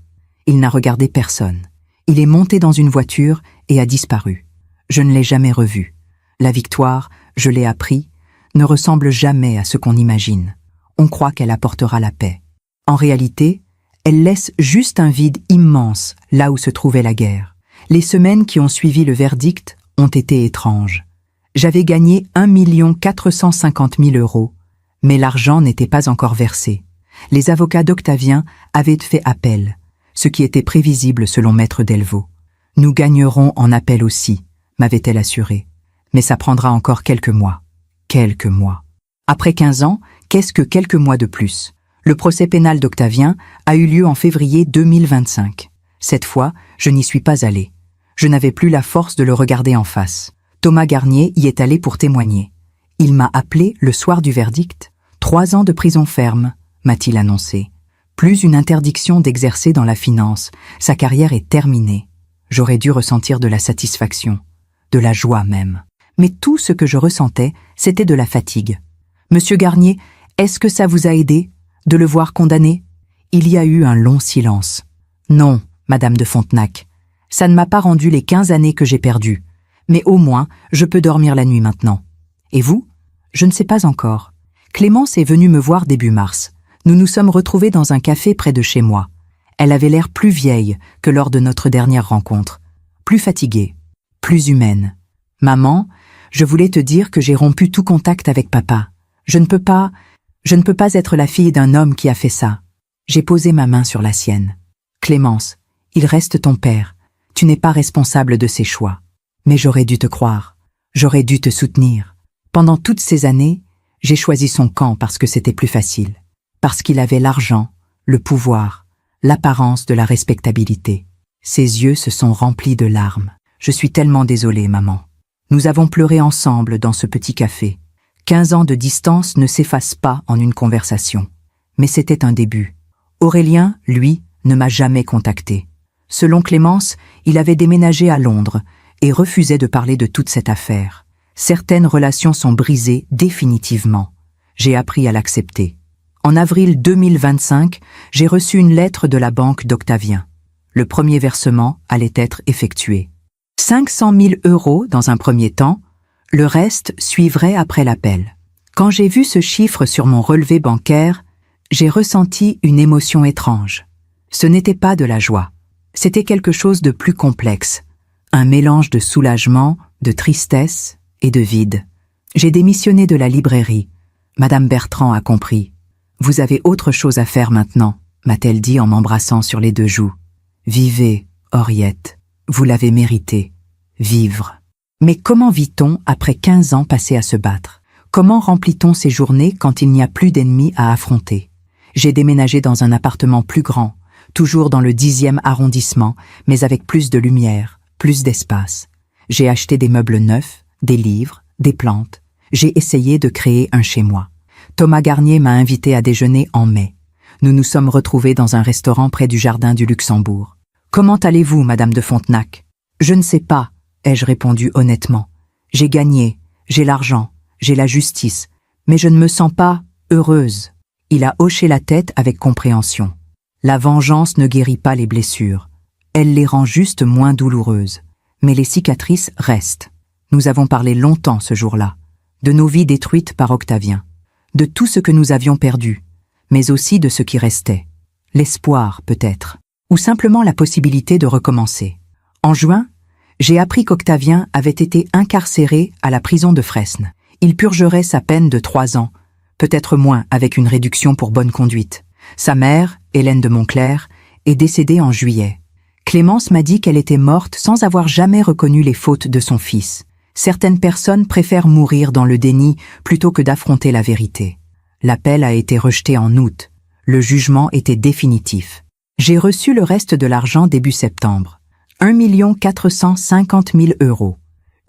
Il n'a regardé personne. Il est monté dans une voiture et a disparu. Je ne l'ai jamais revu. La victoire, je l'ai appris, ne ressemble jamais à ce qu'on imagine. On croit qu'elle apportera la paix. En réalité, elle laisse juste un vide immense là où se trouvait la guerre. Les semaines qui ont suivi le verdict ont été étranges. J'avais gagné 1 450 000 €, mais l'argent n'était pas encore versé. Les avocats d'Octavien avaient fait appel, ce qui était prévisible selon Maître Delvaux. Nous gagnerons en appel aussi, m'avait-elle assuré, mais ça prendra encore quelques mois. Quelques mois. Après 15 ans, qu'est-ce que quelques mois de plus? Le procès pénal d'Octavien a eu lieu en février 2025. Cette fois, je n'y suis pas allé. Je n'avais plus la force de le regarder en face. Thomas Garnier y est allé pour témoigner. Il m'a appelé le soir du verdict. 3 ans de prison ferme, m'a-t-il annoncé. Plus une interdiction d'exercer dans la finance. Sa carrière est terminée. J'aurais dû ressentir de la satisfaction, de la joie même. Mais tout ce que je ressentais, c'était de la fatigue. Monsieur Garnier, est-ce que ça vous a aidé de le voir condamné? Il y a eu un long silence. Non, Madame de Fontenac, ça ne m'a pas rendu les 15 années que j'ai perdues. Mais au moins, je peux dormir la nuit maintenant. Et vous? Je ne sais pas encore. Clémence est venue me voir début mars. Nous nous sommes retrouvés dans un café près de chez moi. Elle avait l'air plus vieille que lors de notre dernière rencontre. Plus fatiguée, plus humaine. Maman, je voulais te dire que j'ai rompu tout contact avec papa. Je ne peux pas être la fille d'un homme qui a fait ça. J'ai posé ma main sur la sienne. Clémence, il reste ton père. Tu n'es pas responsable de ses choix. Mais j'aurais dû te croire. J'aurais dû te soutenir. Pendant toutes ces années, j'ai choisi son camp parce que c'était plus facile. Parce qu'il avait l'argent, le pouvoir, l'apparence de la respectabilité. Ses yeux se sont remplis de larmes. Je suis tellement désolée, maman. Nous avons pleuré ensemble dans ce petit café. 15 ans de distance ne s'effacent pas en une conversation. Mais c'était un début. Aurélien, lui, ne m'a jamais contacté. Selon Clémence, il avait déménagé à Londres et refusait de parler de toute cette affaire. Certaines relations sont brisées définitivement. J'ai appris à l'accepter. En avril 2025, j'ai reçu une lettre de la banque d'Octavien. Le premier versement allait être effectué. 500 000 € dans un premier temps, le reste suivrait après l'appel. Quand j'ai vu ce chiffre sur mon relevé bancaire, j'ai ressenti une émotion étrange. Ce n'était pas de la joie. C'était quelque chose de plus complexe. Un mélange de soulagement, de tristesse et de vide. J'ai démissionné de la librairie. Madame Bertrand a compris. « Vous avez autre chose à faire maintenant », m'a-t-elle dit en m'embrassant sur les 2 joues. « Vivez, Henriette. Vous l'avez mérité. Vivre. » Mais comment vit-on après 15 ans passés à se battre? Comment remplit-on ses journées quand il n'y a plus d'ennemis à affronter? J'ai déménagé dans un appartement plus grand, toujours dans le 10e arrondissement, mais avec plus de lumière, plus d'espace. J'ai acheté des meubles neufs, des livres, des plantes. J'ai essayé de créer un chez-moi. Thomas Garnier m'a invité à déjeuner en mai. Nous nous sommes retrouvés dans un restaurant près du jardin du Luxembourg. « Comment allez-vous, Madame de Fontenac ?»« Je ne sais pas, » ai-je répondu honnêtement. « J'ai gagné, j'ai l'argent, j'ai la justice, mais je ne me sens pas heureuse. » Il a hoché la tête avec compréhension. La vengeance ne guérit pas les blessures. Elle les rend juste moins douloureuses. Mais les cicatrices restent. Nous avons parlé longtemps ce jour-là, de nos vies détruites par Octavien, de tout ce que nous avions perdu, mais aussi de ce qui restait. L'espoir, peut-être, ou simplement la possibilité de recommencer. En juin, j'ai appris qu'Octavien avait été incarcéré à la prison de Fresnes. Il purgerait sa peine de 3 ans, peut-être moins avec une réduction pour bonne conduite. Sa mère, Hélène de Montclair, est décédée en juillet. Clémence m'a dit qu'elle était morte sans avoir jamais reconnu les fautes de son fils. Certaines personnes préfèrent mourir dans le déni plutôt que d'affronter la vérité. L'appel a été rejeté en août. Le jugement était définitif. J'ai reçu le reste de l'argent début septembre. 1 450 000 €.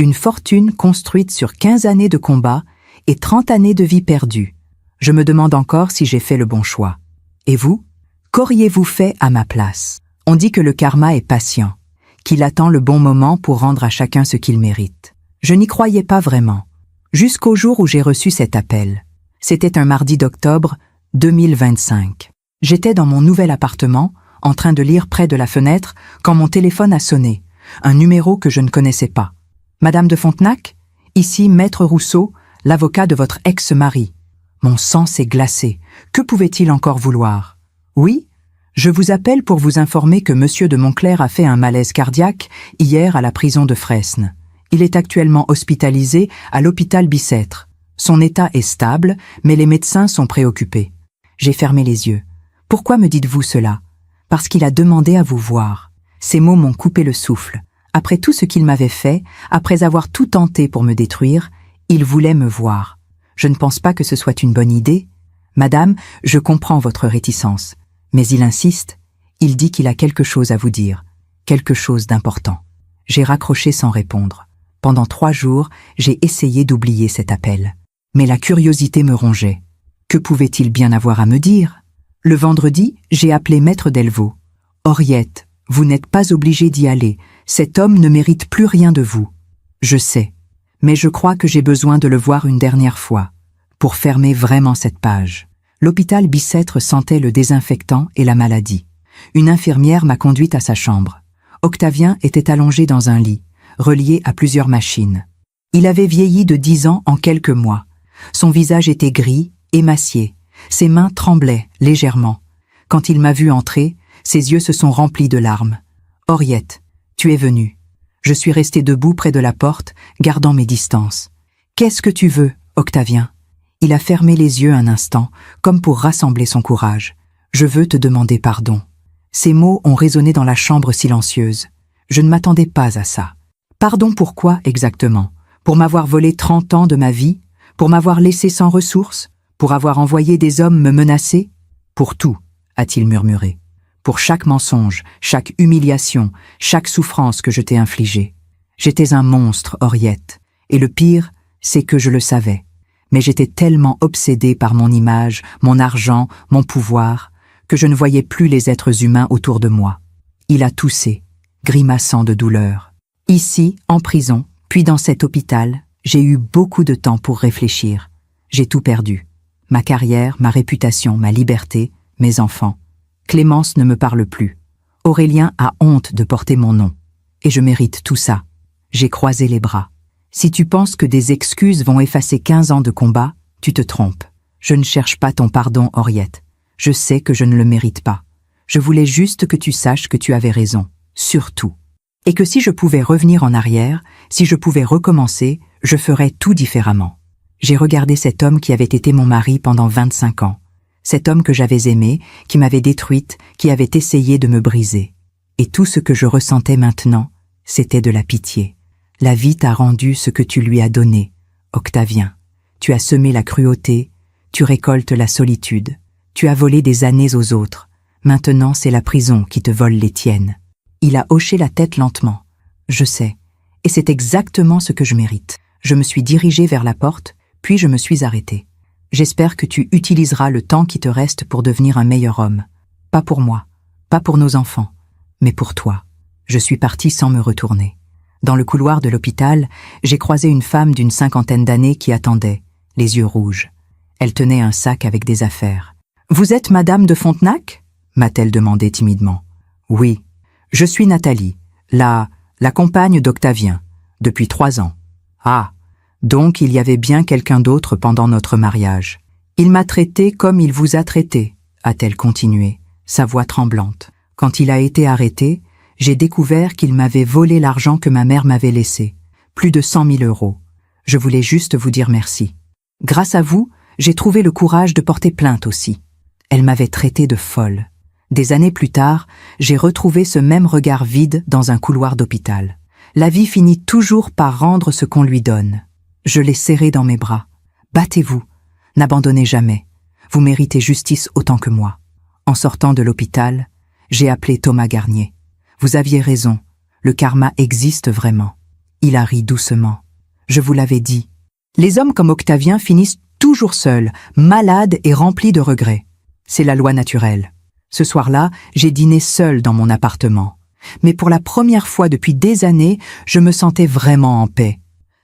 Une fortune construite sur 15 années de combat et 30 années de vie perdue. Je me demande encore si j'ai fait le bon choix. Et vous? Qu'auriez-vous fait à ma place? On dit que le karma est patient, qu'il attend le bon moment pour rendre à chacun ce qu'il mérite. Je n'y croyais pas vraiment. Jusqu'au jour où j'ai reçu cet appel. C'était un mardi d'octobre 2025. J'étais dans mon nouvel appartement, en train de lire près de la fenêtre, quand mon téléphone a sonné. Un numéro que je ne connaissais pas. Madame de Fontenac? Ici Maître Rousseau, l'avocat de votre ex-mari. Mon sang s'est glacé. Que pouvait-il encore vouloir? Oui? Je vous appelle pour vous informer que Monsieur de Montclair a fait un malaise cardiaque hier à la prison de Fresnes. Il est actuellement hospitalisé à l'hôpital Bicêtre. Son état est stable, mais les médecins sont préoccupés. J'ai fermé les yeux. Pourquoi me dites-vous cela? Parce qu'il a demandé à vous voir. Ces mots m'ont coupé le souffle. Après tout ce qu'il m'avait fait, après avoir tout tenté pour me détruire, il voulait me voir. Je ne pense pas que ce soit une bonne idée. Madame, je comprends votre réticence. Mais il insiste, il dit qu'il a quelque chose à vous dire, quelque chose d'important. J'ai raccroché sans répondre. Pendant 3 jours, j'ai essayé d'oublier cet appel. Mais la curiosité me rongeait. Que pouvait-il bien avoir à me dire? Le vendredi, j'ai appelé Maître Delvaux. « Henriette, vous n'êtes pas obligée d'y aller. Cet homme ne mérite plus rien de vous. » Je sais, mais je crois que j'ai besoin de le voir une dernière fois, pour fermer vraiment cette page. L'hôpital Bicêtre sentait le désinfectant et la maladie. Une infirmière m'a conduite à sa chambre. Octavien était allongé dans un lit, relié à plusieurs machines. Il avait vieilli de 10 ans en quelques mois. Son visage était gris, émacié. Ses mains tremblaient légèrement. Quand il m'a vu entrer, ses yeux se sont remplis de larmes. « Henriette, tu es venue. » Je suis resté debout près de la porte, gardant mes distances. « Qu'est-ce que tu veux, Octavien ?» Il a fermé les yeux un instant, comme pour rassembler son courage. « Je veux te demander pardon. » Ces mots ont résonné dans la chambre silencieuse. Je ne m'attendais pas à ça. Pardon pourquoi exactement? Pour m'avoir volé 30 ans de ma vie? Pour m'avoir laissé sans ressources? Pour avoir envoyé des hommes me menacer? Pour tout, a-t-il murmuré. Pour chaque mensonge, chaque humiliation, chaque souffrance que je t'ai infligée. J'étais un monstre, Henriette. Et le pire, c'est que je le savais. Mais j'étais tellement obsédé par mon image, mon argent, mon pouvoir, que je ne voyais plus les êtres humains autour de moi. Il a toussé, grimaçant de douleur. Ici, en prison, puis dans cet hôpital, j'ai eu beaucoup de temps pour réfléchir. J'ai tout perdu. Ma carrière, ma réputation, ma liberté, mes enfants. Clémence ne me parle plus. Aurélien a honte de porter mon nom. Et je mérite tout ça. J'ai croisé les bras. Si tu penses que des excuses vont effacer 15 ans de combat, tu te trompes. Je ne cherche pas ton pardon, Henriette. Je sais que je ne le mérite pas. Je voulais juste que tu saches que tu avais raison. Surtout. Et que si je pouvais revenir en arrière, si je pouvais recommencer, je ferais tout différemment. J'ai regardé cet homme qui avait été mon mari pendant 25 ans. Cet homme que j'avais aimé, qui m'avait détruite, qui avait essayé de me briser. Et tout ce que je ressentais maintenant, c'était de la pitié. La vie t'a rendu ce que tu lui as donné, Octavien. Tu as semé la cruauté, tu récoltes la solitude. Tu as volé des années aux autres. Maintenant, c'est la prison qui te vole les tiennes. Il a hoché la tête lentement. Je sais. Et c'est exactement ce que je mérite. Je me suis dirigé vers la porte, puis je me suis arrêté. J'espère que tu utiliseras le temps qui te reste pour devenir un meilleur homme. Pas pour moi, pas pour nos enfants, mais pour toi. Je suis parti sans me retourner. Dans le couloir de l'hôpital, j'ai croisé une femme d'une 50aine d'années qui attendait, les yeux rouges. Elle tenait un sac avec des affaires. « Vous êtes Madame de Fontenac ?» m'a-t-elle demandé timidement. « Oui, je suis Nathalie, la compagne d'Octavien, depuis 3 ans. »« Ah, donc il y avait bien quelqu'un d'autre pendant notre mariage. Il m'a traité comme il vous a traité, » a-t-elle continué, sa voix tremblante. « Quand il a été arrêté, j'ai découvert qu'il m'avait volé l'argent que ma mère m'avait laissé, plus de 100 000 €. Je voulais juste vous dire merci. Grâce à vous, j'ai trouvé le courage de porter plainte aussi. » Elle m'avait traité de folle. Des années plus tard, j'ai retrouvé ce même regard vide dans un couloir d'hôpital. La vie finit toujours par rendre ce qu'on lui donne. Je l'ai serré dans mes bras. Battez-vous, n'abandonnez jamais. Vous méritez justice autant que moi. En sortant de l'hôpital, j'ai appelé Thomas Garnier. Vous aviez raison, le karma existe vraiment. Il a ri doucement. Je vous l'avais dit. Les hommes comme Octavien finissent toujours seuls, malades et remplis de regrets. C'est la loi naturelle. Ce soir-là, j'ai dîné seul dans mon appartement. Mais pour la première fois depuis des années, je me sentais vraiment en paix.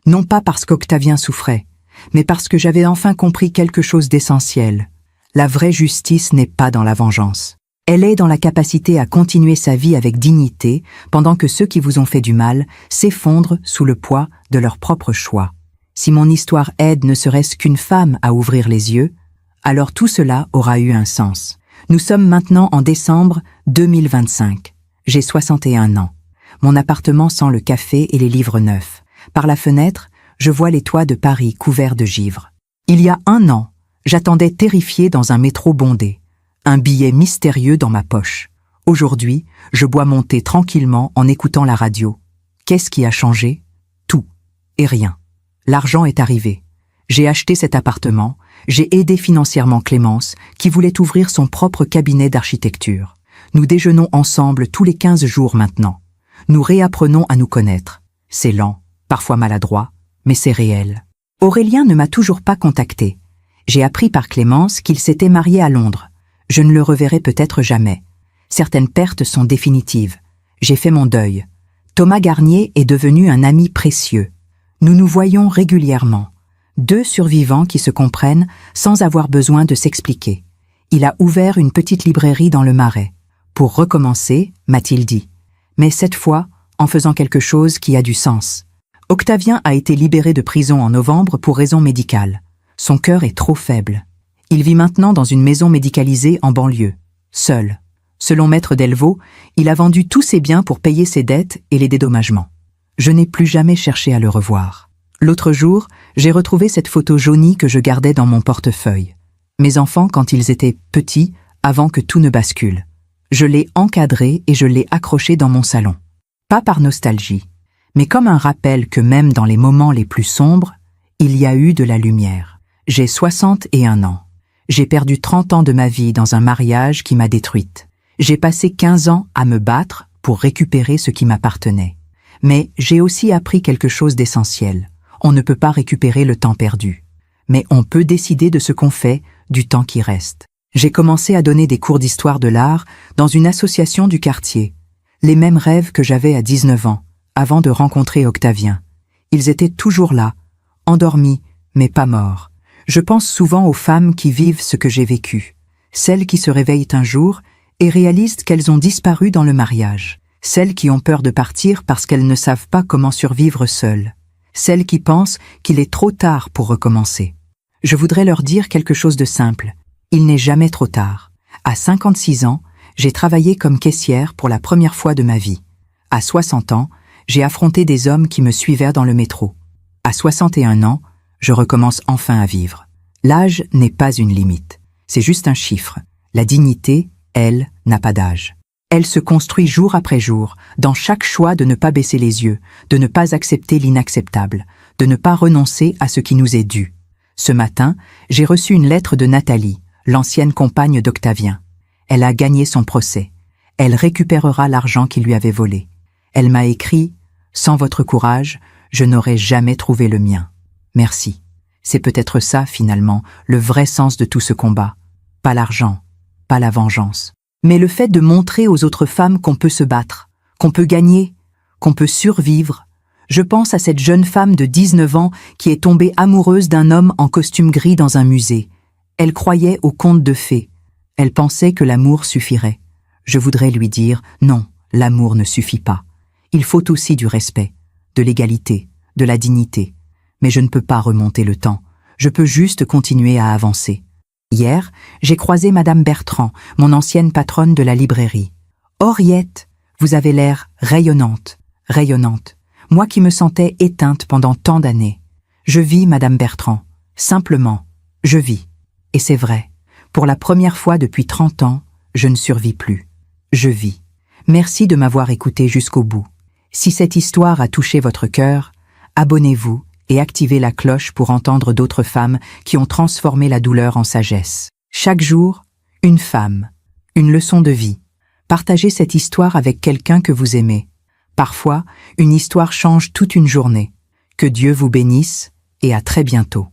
Non pas parce qu'Octavien souffrait, mais parce que j'avais enfin compris quelque chose d'essentiel. La vraie justice n'est pas dans la vengeance. Elle est dans la capacité à continuer sa vie avec dignité pendant que ceux qui vous ont fait du mal s'effondrent sous le poids de leurs propres choix. Si mon histoire aide ne serait-ce qu'une femme à ouvrir les yeux, alors tout cela aura eu un sens. Nous sommes maintenant en décembre 2025. J'ai 61 ans. Mon appartement sent le café et les livres neufs. Par la fenêtre, je vois les toits de Paris couverts de givre. Il y a 1 an, j'attendais terrifié dans un métro bondé. Un billet mystérieux dans ma poche. Aujourd'hui, je bois mon thé tranquillement en écoutant la radio. Qu'est-ce qui a changé? Tout. Et rien. L'argent est arrivé. J'ai acheté cet appartement, j'ai aidé financièrement Clémence, qui voulait ouvrir son propre cabinet d'architecture. Nous déjeunons ensemble tous les 15 jours maintenant. Nous réapprenons à nous connaître. C'est lent, parfois maladroit, mais c'est réel. Aurélien ne m'a toujours pas contacté. J'ai appris par Clémence qu'il s'était marié à Londres. Je ne le reverrai peut-être jamais. Certaines pertes sont définitives. J'ai fait mon deuil. Thomas Garnier est devenu un ami précieux. Nous nous voyons régulièrement. 2 survivants qui se comprennent sans avoir besoin de s'expliquer. Il a ouvert une petite librairie dans le Marais. Pour recommencer, m'a-t-il dit. Mais cette fois, en faisant quelque chose qui a du sens. Octavien a été libéré de prison en novembre pour raison médicale. Son cœur est trop faible. Il vit maintenant dans une maison médicalisée en banlieue, seul. Selon Maître Delvaux, il a vendu tous ses biens pour payer ses dettes et les dédommagements. Je n'ai plus jamais cherché à le revoir. L'autre jour, j'ai retrouvé cette photo jaunie que je gardais dans mon portefeuille. Mes enfants quand ils étaient petits, avant que tout ne bascule. Je l'ai encadrée et je l'ai accrochée dans mon salon. Pas par nostalgie, mais comme un rappel que même dans les moments les plus sombres, il y a eu de la lumière. J'ai 61 ans. J'ai perdu 30 ans de ma vie dans un mariage qui m'a détruite. J'ai passé 15 ans à me battre pour récupérer ce qui m'appartenait. Mais j'ai aussi appris quelque chose d'essentiel. On ne peut pas récupérer le temps perdu. Mais on peut décider de ce qu'on fait du temps qui reste. J'ai commencé à donner des cours d'histoire de l'art dans une association du quartier. Les mêmes rêves que j'avais à 19 ans, avant de rencontrer Octavien. Ils étaient toujours là, endormis, mais pas morts. Je pense souvent aux femmes qui vivent ce que j'ai vécu. Celles qui se réveillent un jour et réalisent qu'elles ont disparu dans le mariage. Celles qui ont peur de partir parce qu'elles ne savent pas comment survivre seules. Celles qui pensent qu'il est trop tard pour recommencer. Je voudrais leur dire quelque chose de simple. Il n'est jamais trop tard. À 56 ans, j'ai travaillé comme caissière pour la première fois de ma vie. À 60 ans, j'ai affronté des hommes qui me suivaient dans le métro. À 61 ans, je recommence enfin à vivre. L'âge n'est pas une limite. C'est juste un chiffre. La dignité, elle, n'a pas d'âge. Elle se construit jour après jour, dans chaque choix de ne pas baisser les yeux, de ne pas accepter l'inacceptable, de ne pas renoncer à ce qui nous est dû. Ce matin, j'ai reçu une lettre de Nathalie, l'ancienne compagne d'Octavien. Elle a gagné son procès. Elle récupérera l'argent qu'il lui avait volé. Elle m'a écrit « Sans votre courage, je n'aurais jamais trouvé le mien. Merci. » C'est peut-être ça, finalement, le vrai sens de tout ce combat. Pas l'argent, pas la vengeance, mais le fait de montrer aux autres femmes qu'on peut se battre, qu'on peut gagner, qu'on peut survivre. Je pense à cette jeune femme de 19 ans qui est tombée amoureuse d'un homme en costume gris dans un musée. Elle croyait aux contes de fées. Elle pensait que l'amour suffirait. Je voudrais lui dire « Non, l'amour ne suffit pas. Il faut aussi du respect, de l'égalité, de la dignité. Mais je ne peux pas remonter le temps. Je peux juste continuer à avancer. » Hier, j'ai croisé Madame Bertrand, mon ancienne patronne de la librairie. « Henriette, vous avez l'air rayonnante, rayonnante. Moi qui me sentais éteinte pendant tant d'années. Je vis, Madame Bertrand. Simplement, je vis. Et c'est vrai. Pour la première fois depuis 30 ans, je ne survis plus. Je vis. Merci de m'avoir écouté jusqu'au bout. Si cette histoire a touché votre cœur, abonnez-vous et activez la cloche pour entendre d'autres femmes qui ont transformé la douleur en sagesse. Chaque jour, une femme, une leçon de vie. Partagez cette histoire avec quelqu'un que vous aimez. Parfois, une histoire change toute une journée. Que Dieu vous bénisse et à très bientôt.